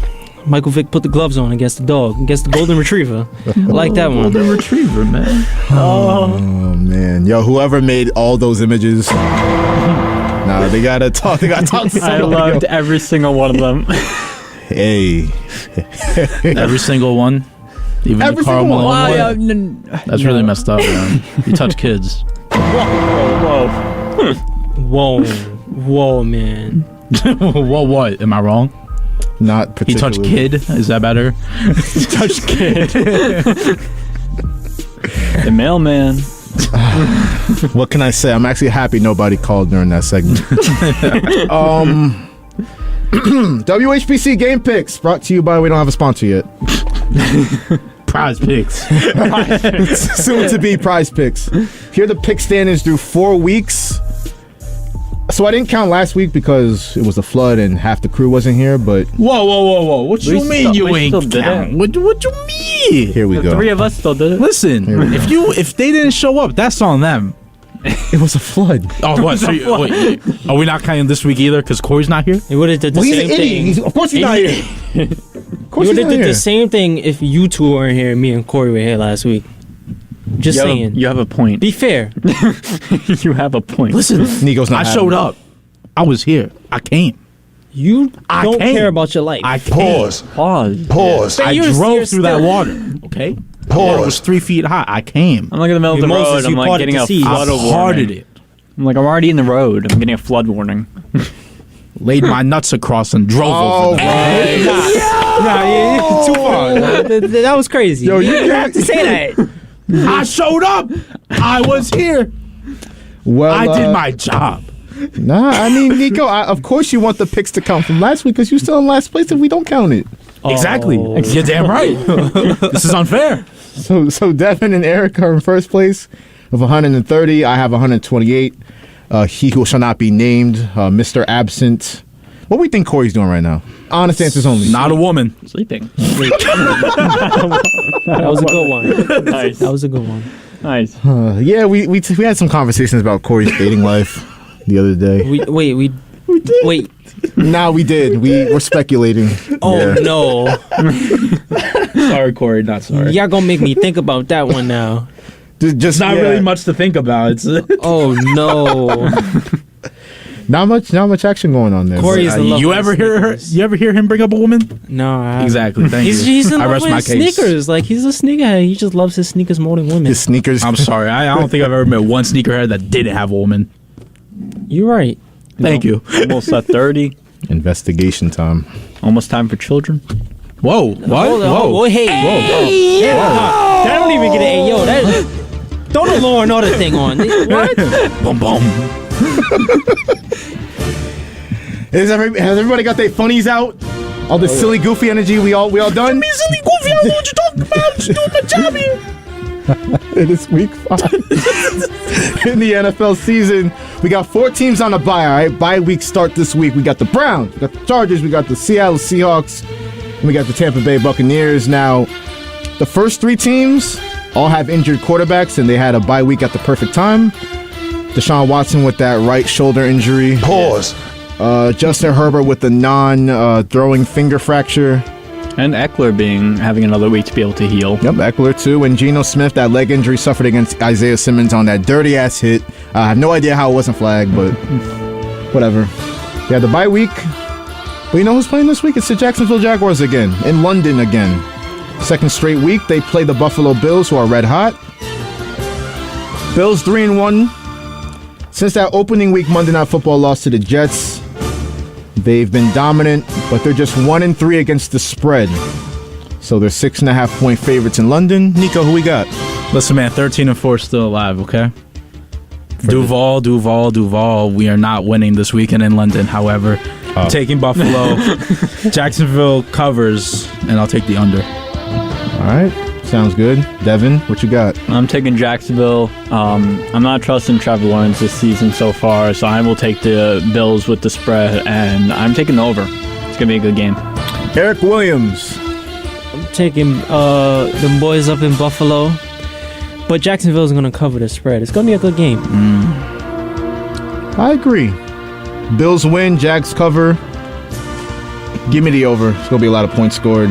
Michael Vick put the gloves on against the dog, against the golden retriever. I like that one. Golden retriever, man. Oh man, yo, whoever made all those images. Nah, they gotta talk. They gotta talk to I somebody. loved every single one of them. Hey. Every single one. Even Every the Karl single Malone one. one. That's really messed up, man. You touch kids. Whoa, man. Whoa, what? Am I wrong? Not He particularly. touched kid? Is that better? Touch kid. The mailman. What can I say? I'm actually happy nobody called during that segment. WHPC Game Picks brought to you by. We don't have a sponsor yet. Prize picks. Soon to be Prize Picks. Here are the pick standings through 4 weeks. So I didn't count last week because it was a flood and half the crew wasn't here. But Whoa! What you mean you ain't count? What you mean? here we The go. three of us still did it. Listen, if they didn't show up, that's on them. It was a flood. Oh, what? So wait, are we not counting this week either? Because Corey's not here. He would have did the Well, he's same an idiot. thing. Of course he's not here. Of He course would he's have not did here. the same thing if you two weren't here and me and Corey were here last week. Just saying. You have a point. Be fair. You have a point. Listen, Nico's not I having showed it. up. I was here. I came. You don't came. care about your life. I came. Pause. I You're drove through that still- water. Okay. The water was 3 feet high. I came. I'm like in the middle of the Moses, road. I'm you like parted getting the a seas. flood I warning. hearted it. I'm like, I'm already in the road. I'm getting a flood warning. Laid my nuts across and drove Oh, over them. Nah, too far. That was crazy. Yo, you have to say that. I showed up. I was here. Well, I did my job. Nah, I mean, Nico, of course you want the picks to count from last week because you're still in last place if we don't count it. Exactly. You're damn right. This is unfair. So Devin and Eric are in first place with 130. I have 128. He who shall not be named, Mr. Absent. What do we think Corey's doing right now? Honest answers only. Not a woman. Sleeping. That was a good one. Nice. That was a good one. Nice. Yeah, we had some conversations about Corey's dating life the other day. Wait. Nah, we did. We were speculating. Oh, Yeah. no. Sorry, Corey. Not sorry. Y'all gonna make me think about that one now. Just Not really much to think about. It's Oh, no. Not much action going on there. Corey's in love you with ever hear her? sneakers. You ever hear him bring up a woman? No, I haven't. Exactly. Thank you. He's in I love rest with my his case. sneakers. Like, he's a sneakerhead. He just loves his sneakers more than women. His sneakers. I'm sorry. I don't think I've ever met one sneakerhead that didn't have a woman. You're right. Thank you. Almost at 30. Investigation time. Almost time for children. Whoa. What? Hold on, Whoa. whoa, hey. Whoa. That don't even get an hey, yo. That, throw the Law and Order thing on. What? Boom, boom. Has everybody got their funnies out? All this silly, goofy energy. We all done? Silly goofy. I don't know what you're talking about. I'm just doing my job here. It is week 5 in the NFL season. We got 4 teams on a bye, all right? Bye week start this week. We got the Browns, we got the Chargers, we got the Seattle Seahawks, and we got the Tampa Bay Buccaneers. Now, the first 3 teams all have injured quarterbacks, and they had a bye week at the perfect time. Deshaun Watson with that right shoulder injury. Pause. Justin Herbert with the non-throwing finger fracture. And Eckler having another week to be able to heal. Yep, Eckler too. And Geno Smith, that leg injury suffered against Isaiah Simmons on that dirty-ass hit. I have no idea how it wasn't flagged, but whatever. Yeah, the bye week. But you know who's playing this week? It's the Jacksonville Jaguars again, in London again. Second straight week, they play the Buffalo Bills, who are red hot. Bills 3-1. Since that opening week Monday Night Football loss to the Jets, they've been dominant, but they're just 1-3 against the spread. So they're 6.5-point favorites in London. Nico, who we got? Listen, man, 13-4 still alive, okay? Duval. We are not winning this weekend in London, however. I'm taking Buffalo. Jacksonville covers, and I'll take the under. All right. Sounds good. Devin, what you got? I'm taking Jacksonville. I'm not trusting Trevor Lawrence this season so far, so I will take the Bills with the spread, and I'm taking the over. It's going to be a good game. Eric Williams. I'm taking them boys up in Buffalo, but Jacksonville's going to cover the spread. It's going to be a good game. I agree. Bills win, Jags cover. Give me the over. It's going to be a lot of points scored.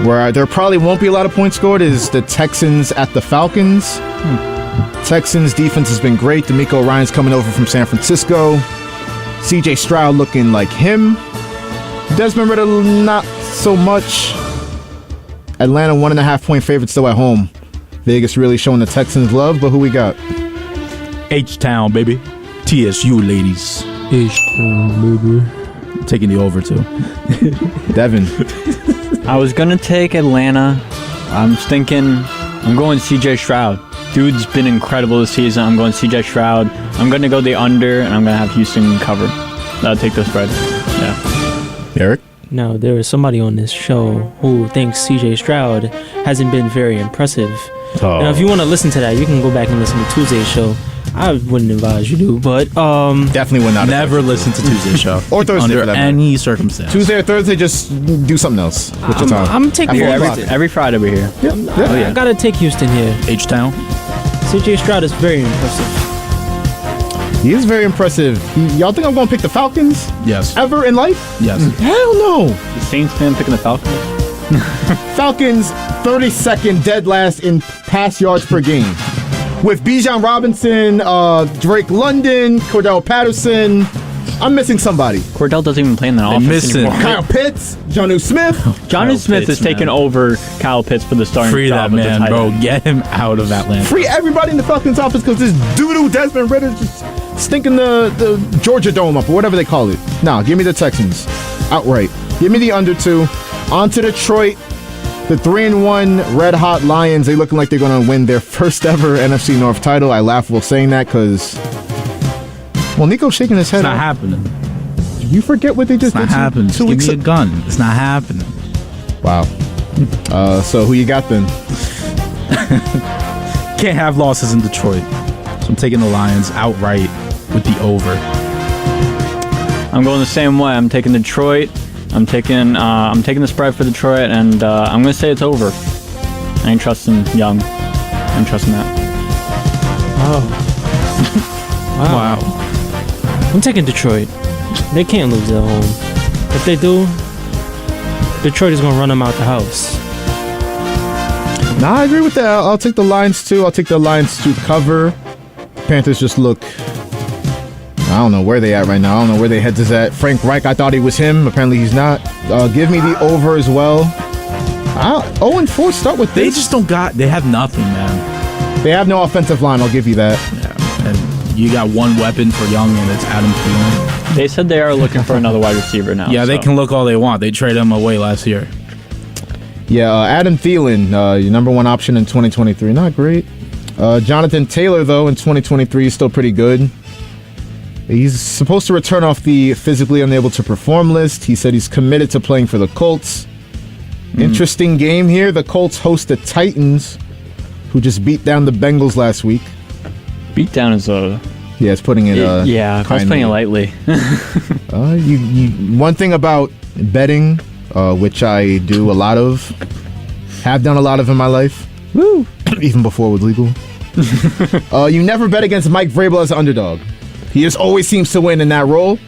Where there probably won't be a lot of points scored is the Texans at the Falcons. Texans defense has been great. D'Amico Ryan's coming over from San Francisco. CJ Stroud looking like him. Desmond Ritter not so much. Atlanta 1.5-point favorite still at home. Vegas really showing the Texans love, but who we got? H-Town, baby. TSU, ladies. H-Town, baby. Taking the over, too. Devin. I was going to take Atlanta. I'm going CJ Stroud. Dude's been incredible this season. I'm going CJ Stroud. I'm going to go the under, and I'm going to have Houston cover. That'll take the spread. Yeah. Eric? Now, there is somebody on this show who thinks CJ Stroud hasn't been very impressive. Now, if you want to listen to that, you can go back and listen to Tuesday's show. I wouldn't advise you do, but definitely would not. Never listen to Tuesday's show or Thursday under for that any circumstance. Tuesday or Thursday, just do something else. I'm taking every Friday we're here. Yeah. I gotta take Houston here. H-Town. CJ Stroud is very impressive. He is very impressive. Y'all think I'm going to pick the Falcons? Yes. Ever in life? Yes. Hell no. The Saints fan picking the Falcons? Falcons 32nd dead last in pass yards per game. With Bijan Robinson, Drake London, Cordell Patterson. I'm missing somebody. Cordell doesn't even play in that offense anymore. Kyle Pitts, Jonnu Smith. Jonnu Smith is taking over Kyle Pitts for the starting Free job. that man, bro. Get him out of Atlanta. Free everybody in the Falcons office because this doo-doo Desmond Ritter's just stinking the Georgia Dome up or whatever they call it. Nah, give me the Texans. Outright. Give me the under 2. On to Detroit. The 3-1 Red Hot Lions, they looking like they're going to win their first ever NFC North title. I laugh while saying that because, well, Nico's shaking his head. It's not happening. You forget what they just did. It's not happening. Just give me a gun. It's not happening. Wow. So who you got then? Can't have losses in Detroit. So I'm taking the Lions outright with the over. I'm going the same way. I'm taking Detroit. I'm taking the spread for Detroit, and I'm going to say it's over. I ain't trusting Young. I'm trusting that. Wow. I'm taking Detroit. They can't lose at home. If they do, Detroit is going to run them out the house. Nah, I agree with that. I'll take the Lions too. I'll take the Lions to cover. Panthers just look... I don't know where they at right now. I don't know where their heads is at. Frank Reich, I thought he was him. Apparently he's not. Give me the over as well. 0-4, start with this. They just don't got... They have nothing, man. They have no offensive line, I'll give you that. Yeah, and you got one weapon for Young, and it's Adam Thielen. They said they are looking for another wide receiver now. Yeah, they can look all they want. They traded him away last year. Yeah, Adam Thielen, your number one option in 2023. Not great. Jonathan Taylor, though, in 2023 is still pretty good. He's supposed to return off the physically unable to perform list. He said he's committed to playing for the Colts. Interesting game here. The Colts host the Titans, who just beat down the Bengals last week. Beat down is a... Yeah, it's putting it... yeah, I was playing it lightly. One thing about betting, which I do a lot of, have done a lot of in my life, woo, even before it was legal, you never bet against Mike Vrabel as an underdog. He just always seems to win in that role.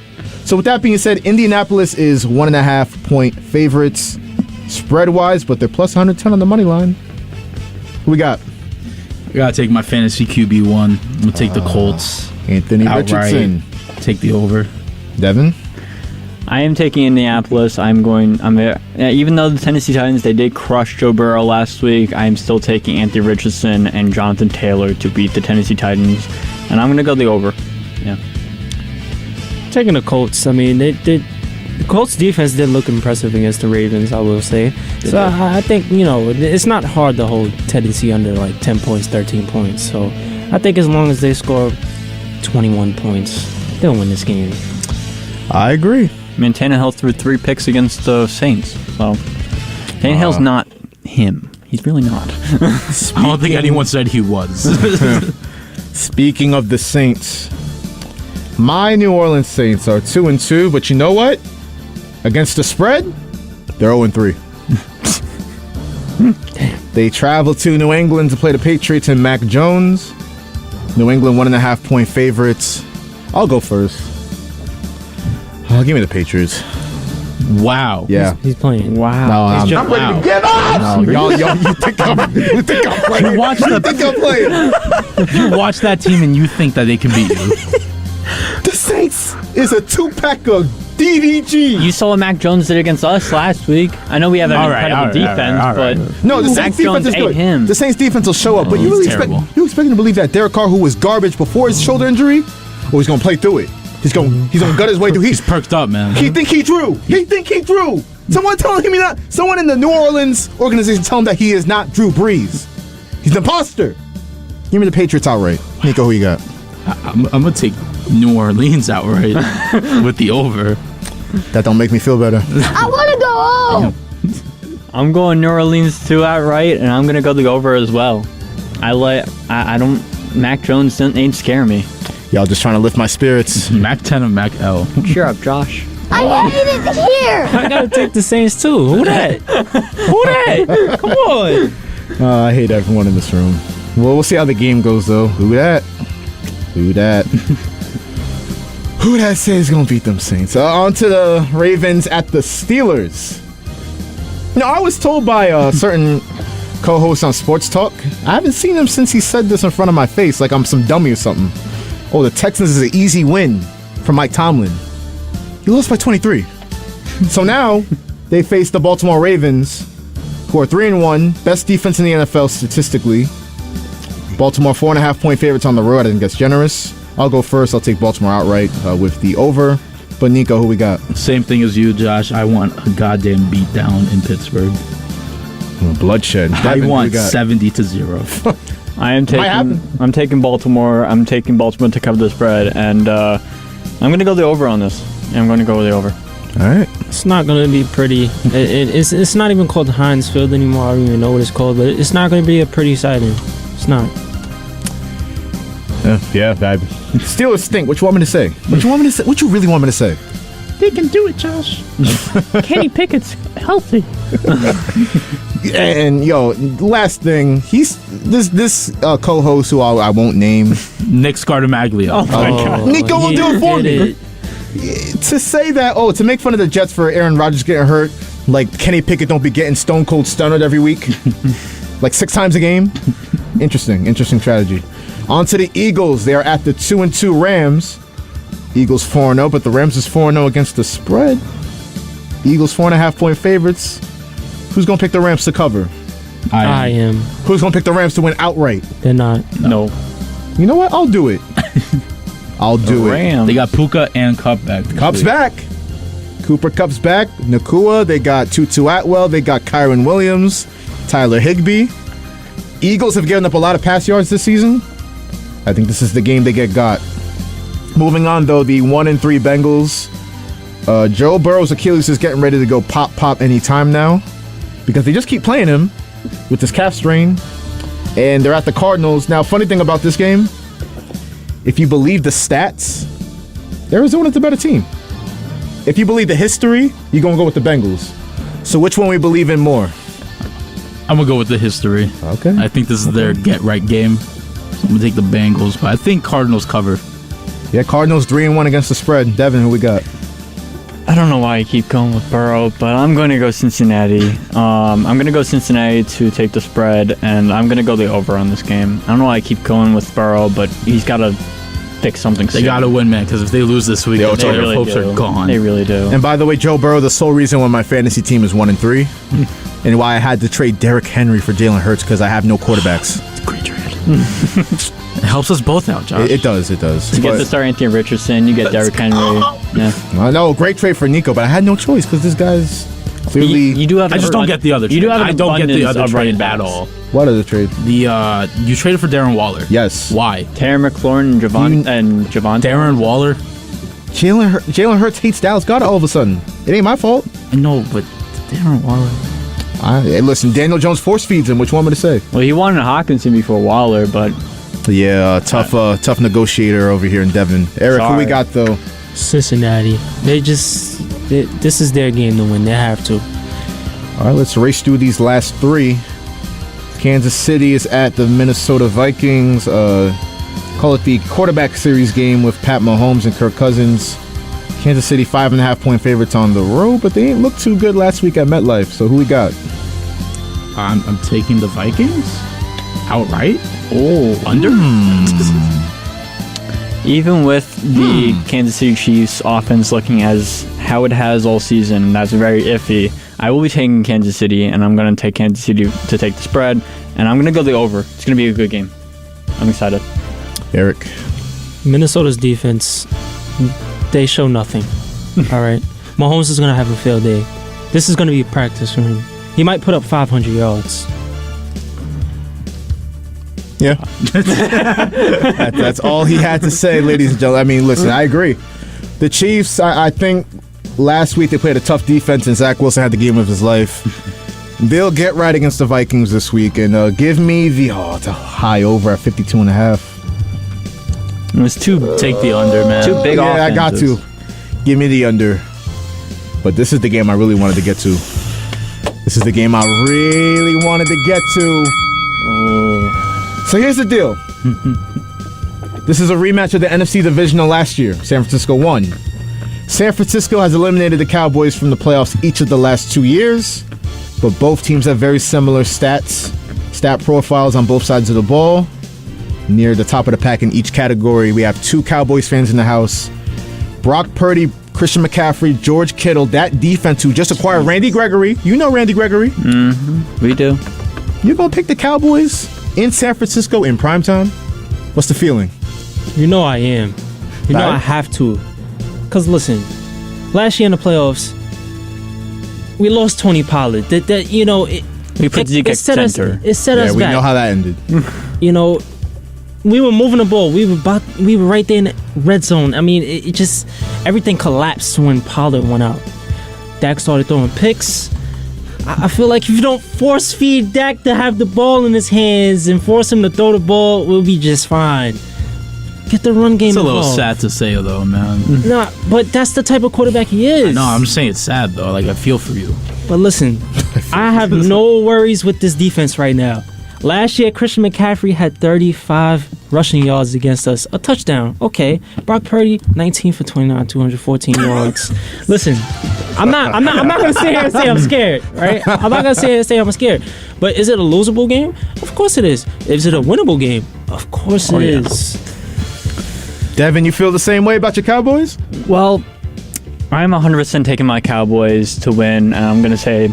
So with that being said, Indianapolis is 1.5-point favorites. spread-wise, but they're plus 110 on the money line. Who we got? I gotta take my fantasy QB1. I'm gonna take the Colts. Anthony outright. Richardson. Take the over. Devin? I am taking Indianapolis. Even though the Tennessee Titans, they did crush Joe Burrow last week, I am still taking Anthony Richardson and Jonathan Taylor to beat the Tennessee Titans. And I'm going to go the over. Yeah. Taking the Colts. I mean, the Colts defense did look impressive against the Ravens, I will say. So I think, it's not hard to hold Tennessee under like 10 points, 13 points. So I think as long as they score 21 points, they'll win this game. I agree. I mean, Tannehill threw 3 picks against the Saints. So Tannehill's not him. He's really not. I don't think anyone said he was. Speaking of the Saints, my New Orleans Saints are 2-2, but you know what? Against the spread, they're 0-3. They travel to New England to play the Patriots and Mac Jones. New England 1.5-point favorites. I'll go first. Give me the Patriots. Wow. Yeah. He's playing. Wow. No, I'm ready to get up! No, y'all, you think I'm playing? You watch you watch that team and you think that they can beat you. The Saints is a 2-pack of DDG. You saw what Mac Jones did against us last week. I know we have an incredible defense, but no, the Mac Saints Jones defense is ate good. him. The Saints defense will show up, but you expect to believe that Derek Carr, who was garbage before his shoulder injury, he's gonna play through it. He's gonna gut his way through. He's perked up, man. He think he drew. Someone telling him not. Someone in the New Orleans organization tell him that he is not Drew Brees. He's an imposter. Give me the Patriots outright. Nico, who you got? I'm gonna take New Orleans outright with the over. That don't make me feel better. I want to go home. I'm going New Orleans 2 outright, and I'm gonna go the over as well. Mac Jones ain't scare me. Y'all just trying to lift my spirits. Mac 10 and Mac L. Cheer up, Josh. I hate it here. I gotta take the Saints too. Who that? Come on. I hate everyone in this room. Well, we'll see how the game goes, though. Who that? Who that says gonna beat them Saints? On to the Ravens at the Steelers. I was told by a certain co-host on Sports Talk, I haven't seen him since he said this in front of my face, like I'm some dummy or something. Oh, the Texans is an easy win for Mike Tomlin. He lost by 23. So now they face the Baltimore Ravens, who are 3-1, best defense in the NFL statistically. Baltimore 4.5-point favorites on the road. I think that's generous. I'll go first. I'll take Baltimore outright with the over. But Nico, who we got? Same thing as you, Josh. I want a goddamn beatdown in Pittsburgh. Bloodshed. I want 70-0. I'm taking Baltimore. I'm taking Baltimore to cover the spread, and I'm going to go the over on this. I'm going to go with the over. All right. It's not going to be pretty. It's not even called Heinz Field anymore. I don't even know what it's called, but it's not going to be a pretty sighting. It's not. Yeah, Steelers stink. What you want me to say? What you really want me to say? They can do it, Josh. Kenny Pickett's healthy. And last thing, this co-host who I won't name, Nick Scartamaglia. Oh my God. Nico will do it for me. To say that, to make fun of the Jets for Aaron Rodgers getting hurt, like Kenny Pickett don't be getting stone cold stunned every week, like 6 times a game. Interesting strategy. On to the Eagles. They are at the 2-2 Rams. Eagles 4-0, but the Rams is 4-0 against the spread. Eagles 4.5-point favorites. Who's going to pick the Rams to cover? I am. Who's going to pick the Rams to win outright? They're not. No. You know what? I'll do it. I'll do it. They got Puka and Kupp back. Kupp's back. Cooper Kupp's back. Nakua. They got Tutu Atwell. They got Kyron Williams. Tyler Higbee. Eagles have given up a lot of pass yards this season. I think this is the game they get got. Moving on, though, the 1-3 Bengals. Joe Burrow's Achilles is getting ready to go pop anytime now because they just keep playing him with this calf strain. And they're at the Cardinals. Now, funny thing about this game, if you believe the stats, Arizona's a better team. If you believe the history, you're going to go with the Bengals. So which one we believe in more? I'm going to go with the history. Okay. I think this is their get-right game. So I'm going to take the Bengals, but I think Cardinals cover. Yeah, Cardinals 3-1 against the spread. Devin, who we got? I don't know why I keep going with Burrow, but I'm going to go Cincinnati. I'm going to go Cincinnati to take the spread, and I'm going to go the over on this game. I don't know why I keep going with Burrow, but he's got to fix something soon. They got to win, man, because if they lose this week, their really hopes are gone. They really do. And by the way, Joe Burrow, the sole reason why my fantasy team is 1-3, and why I had to trade Derrick Henry for Jalen Hurts because I have no quarterbacks. It's a great trade. It helps us both out, Josh. It does. You get to start Anthony Richardson. You get Derrick Henry. Yeah. I know, great trade for Nico, but I had no choice because this guy's clearly. You do have. I just don't get the other trade. I don't get the other trade at all. What other trade? You traded for Darren Waller. Yes. Why? Terry McLaurin and Javon. Darren Waller. Jalen Hurts hates Dallas Goedert all of a sudden. It ain't my fault. I know, but Darren Waller. Hey, listen, Daniel Jones force feeds him. What you want me to say? Well, he wanted Hawkinson before Waller, but yeah, tough negotiator over here in Devon. Eric, who we got though? Cincinnati. This is their game to win. They have to. All right, let's race through these last three. Kansas City is at the Minnesota Vikings. Call it the quarterback series game with Pat Mahomes and Kirk Cousins. Kansas City 5.5-point favorites on the road, but they ain't looked too good last week at MetLife. So who we got? I'm taking the Vikings outright. Oh, under. Even with the Kansas City Chiefs offense looking as how it has all season, that's very iffy. I will be taking Kansas City, and I'm going to take Kansas City to take the spread, and I'm going to go the over. It's going to be a good game. I'm excited. Eric. Minnesota's defense, they show nothing. All right. Mahomes is going to have a field day. This is going to be a practice for him. He might put up 500 yards. Yeah. That's all he had to say, ladies and gentlemen. I mean, listen, I agree. The Chiefs, I think last week they played a tough defense, and Zach Wilson had the game of his life. They'll get right against the Vikings this week, and give me the high over at 52.5. It was take the under, man. Two big offenses. I got to. Give me the under. But this is the game I really wanted to get to. This is the game I really wanted to get to. Oh. So here's the deal. This is a rematch of the NFC Divisional last year. San Francisco won. San Francisco has eliminated the Cowboys from the playoffs each of the last 2 years, but both teams have very similar stat profiles on both sides of the ball. Near the top of the pack in each category, we have two Cowboys fans in the house. Brock Purdy, Christian McCaffrey, George Kittle, that defense who just acquired Randy Gregory. You know Randy Gregory. Mm-hmm. We do. You're going to pick the Cowboys in San Francisco in primetime? What's the feeling? You know I am. You know I have to. Because listen, last year in the playoffs, we lost Tony Pollard. We put Zeke at center. It set us back. We know how that ended. We were moving the ball. We were right there in the red zone. I mean, it just everything collapsed when Pollard went out. Dak started throwing picks. I feel like if you don't force feed Dak to have the ball in his hands and force him to throw the ball, we'll be just fine. Get the run game involved. involved. It's a little sad to say, though, man. Nah, but that's the type of quarterback he is. No, I'm just saying it's sad, though. Like, I feel for you. But listen, I have no worries with this defense right now. Last year, Christian McCaffrey had 35 rushing yards against us. A touchdown. Okay. Brock Purdy, 19 for 29, 214 yards. Listen, I'm not going to sit here and say I'm scared, right? I'm not going to sit here and say I'm scared. But is it a losable game? Of course it is. Is it a winnable game? Of course it is. Devin, you feel the same way about your Cowboys? Well, I'm 100% taking my Cowboys to win, and I'm going to say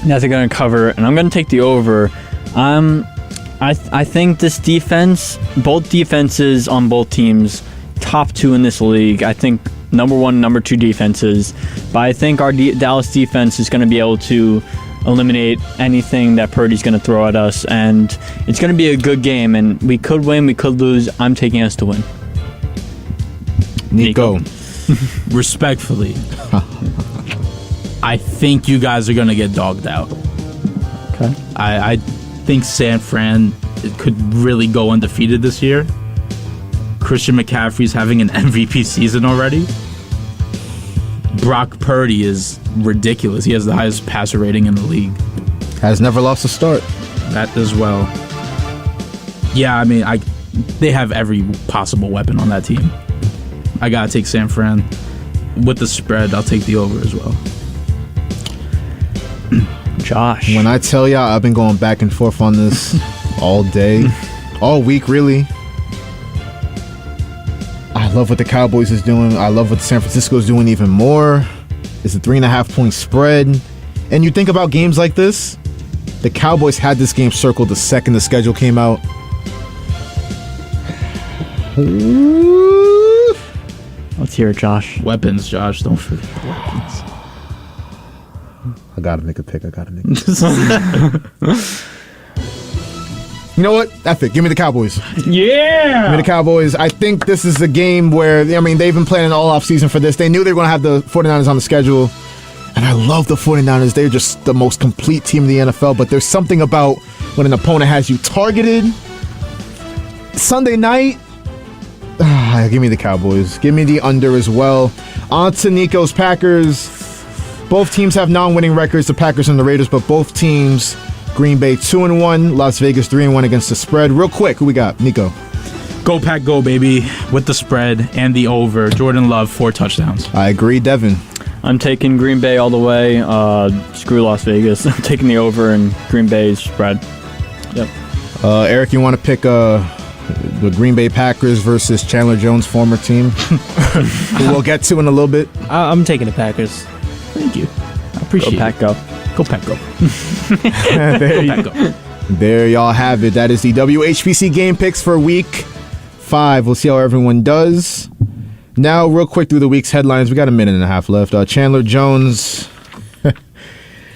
that they're going to cover, and I'm going to take the over. I think this defense, both defenses on both teams, top two in this league. I think number one, number two defenses. But I think our Dallas defense is going to be able to eliminate anything that Purdy's going to throw at us. And it's going to be a good game. And we could win, we could lose. I'm taking us to win. Nico. Respectfully, I think you guys are going to get dogged out. Okay. I think San Fran could really go undefeated this year. Christian McCaffrey's having an MVP season already. Brock Purdy is ridiculous. He has the highest passer rating in the league. Has never lost a start. That as well. Yeah, I mean, they have every possible weapon on that team. I gotta take San Fran. with the spread. I'll take the over as well. Josh. When I tell y'all, I've been going back and forth on this all day, all week, really. I love what the Cowboys is doing. I love what San Francisco is doing even more. It's a 3.5-point spread. And you think about games like this, the Cowboys had this game circled the second the schedule came out. Let's hear it, Josh. Weapons, Josh. Don't forget the weapons. I gotta make a pick. You know what? F it. Give me the Cowboys. Yeah! Give me the Cowboys. I think this is a game where, I mean, they've been playing all offseason for this. They knew they were going to have the 49ers on the schedule. And I love the 49ers. They're just the most complete team in the NFL. But there's something about when an opponent has you targeted. Sunday night, give me the Cowboys. Give me the under as well. On to Nico's Packers. Both teams have non-winning records, the Packers and the Raiders, but both teams, Green Bay 2-1, Las Vegas 3-1 against the spread. Real quick, who we got? Nico. Go Pack, go, baby, with the spread and the over. Jordan Love, 4 touchdowns. I agree. Devin. I'm taking Green Bay all the way. Screw Las Vegas. I'm taking the over and Green Bay's spread. Yep. Eric, you want to pick the Green Bay Packers versus Chandler Jones' former team, who we'll get to in a little bit? I'm taking the Packers. Thank you. I appreciate it. Go Pack, go. Go Pack, go. There y'all have it. That is the WHPC Game Picks for Week 5. We'll see how everyone does. Now, real quick through the week's headlines. We got a minute and a half left. Chandler Jones,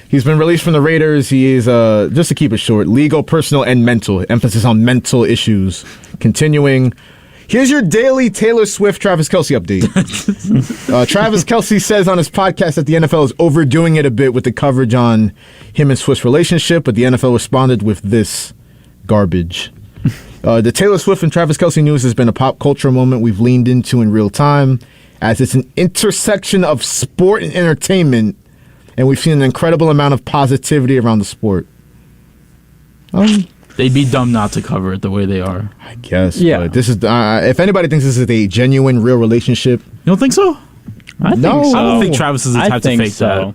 he's been released from the Raiders. He is, just to keep it short, legal, personal, and mental. Emphasis on mental issues. Continuing. Here's your daily Taylor Swift, Travis Kelce update. Travis Kelce says on his podcast that the NFL is overdoing it a bit with the coverage on him and Swift's relationship, but the NFL responded with this garbage. The Taylor Swift and Travis Kelce news has been a pop culture moment we've leaned into in real time, as it's an intersection of sport and entertainment, and we've seen an incredible amount of positivity around the sport. They'd be dumb not to cover it the way they are. I guess. Yeah. But this is if anybody thinks this is a genuine, real relationship, you don't think so? I think so. I don't think Travis is the type to fake that.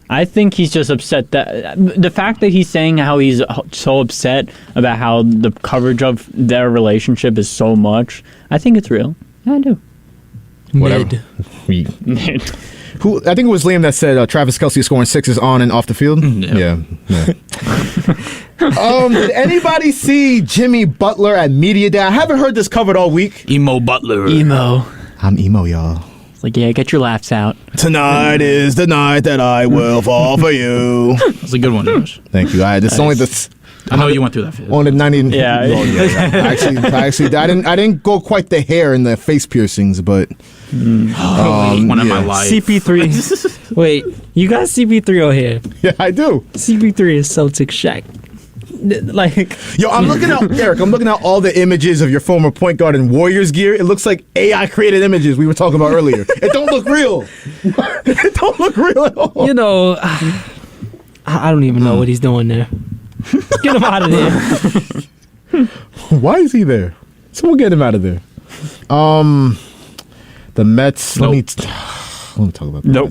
I think he's just upset that the fact that he's saying how he's so upset about how the coverage of their relationship is so much. I think it's real. I do. Whatever. Mid. Who I think it was Liam that said Travis Kelce is scoring sixes on and off the field. Yeah. Did anybody see Jimmy Butler at Media Day? I haven't heard this covered all week. Emo Butler. Emo. I'm emo, y'all. It's like, yeah, get your laughs out. Tonight is the night that I will fall for you. That's a good one, Josh. Thank you. This only the. I know you went through that phase. On the 90. Yeah. Actually, I didn't go quite the hair and the face piercings, but one in my life. CP3. Wait, you got CP3 on here? Yeah, I do. CP3 is Celtic Shaq. Like, yo, I'm looking at Eric. I'm looking at all the images of your former point guard in Warriors gear. It looks like AI created images we were talking about earlier. It don't look real. It don't look real at all. You know, I don't even know what he's doing there. Get him out of there. Why is he there? Someone get him out of there. The Mets. Nope. Let me talk about that. Nope.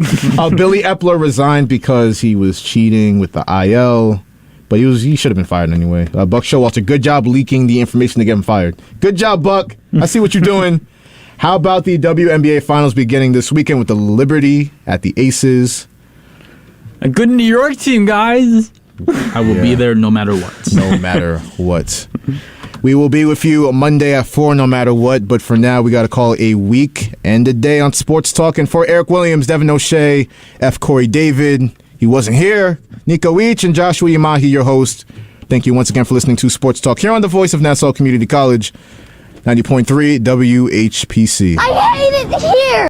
Billy Epler resigned because he was cheating with the IL. But he should have been fired anyway. Buck Showalter, good job leaking the information to get him fired. Good job, Buck. I see what you're doing. How about the WNBA Finals beginning this weekend with the Liberty at the Aces? A good New York team, guys. I will be there no matter what. No matter what. We will be with you Monday at 4 no matter what. But for now, we got to call it a week and a day on Sports Talk. And for Eric Williams, Devin O'Shea, F. Corey David, he wasn't here. Nico Each and Joshua Umahi, your host. Thank you once again for listening to Sports Talk here on the voice of Nassau Community College, 90.3 WHPC. I hate it here!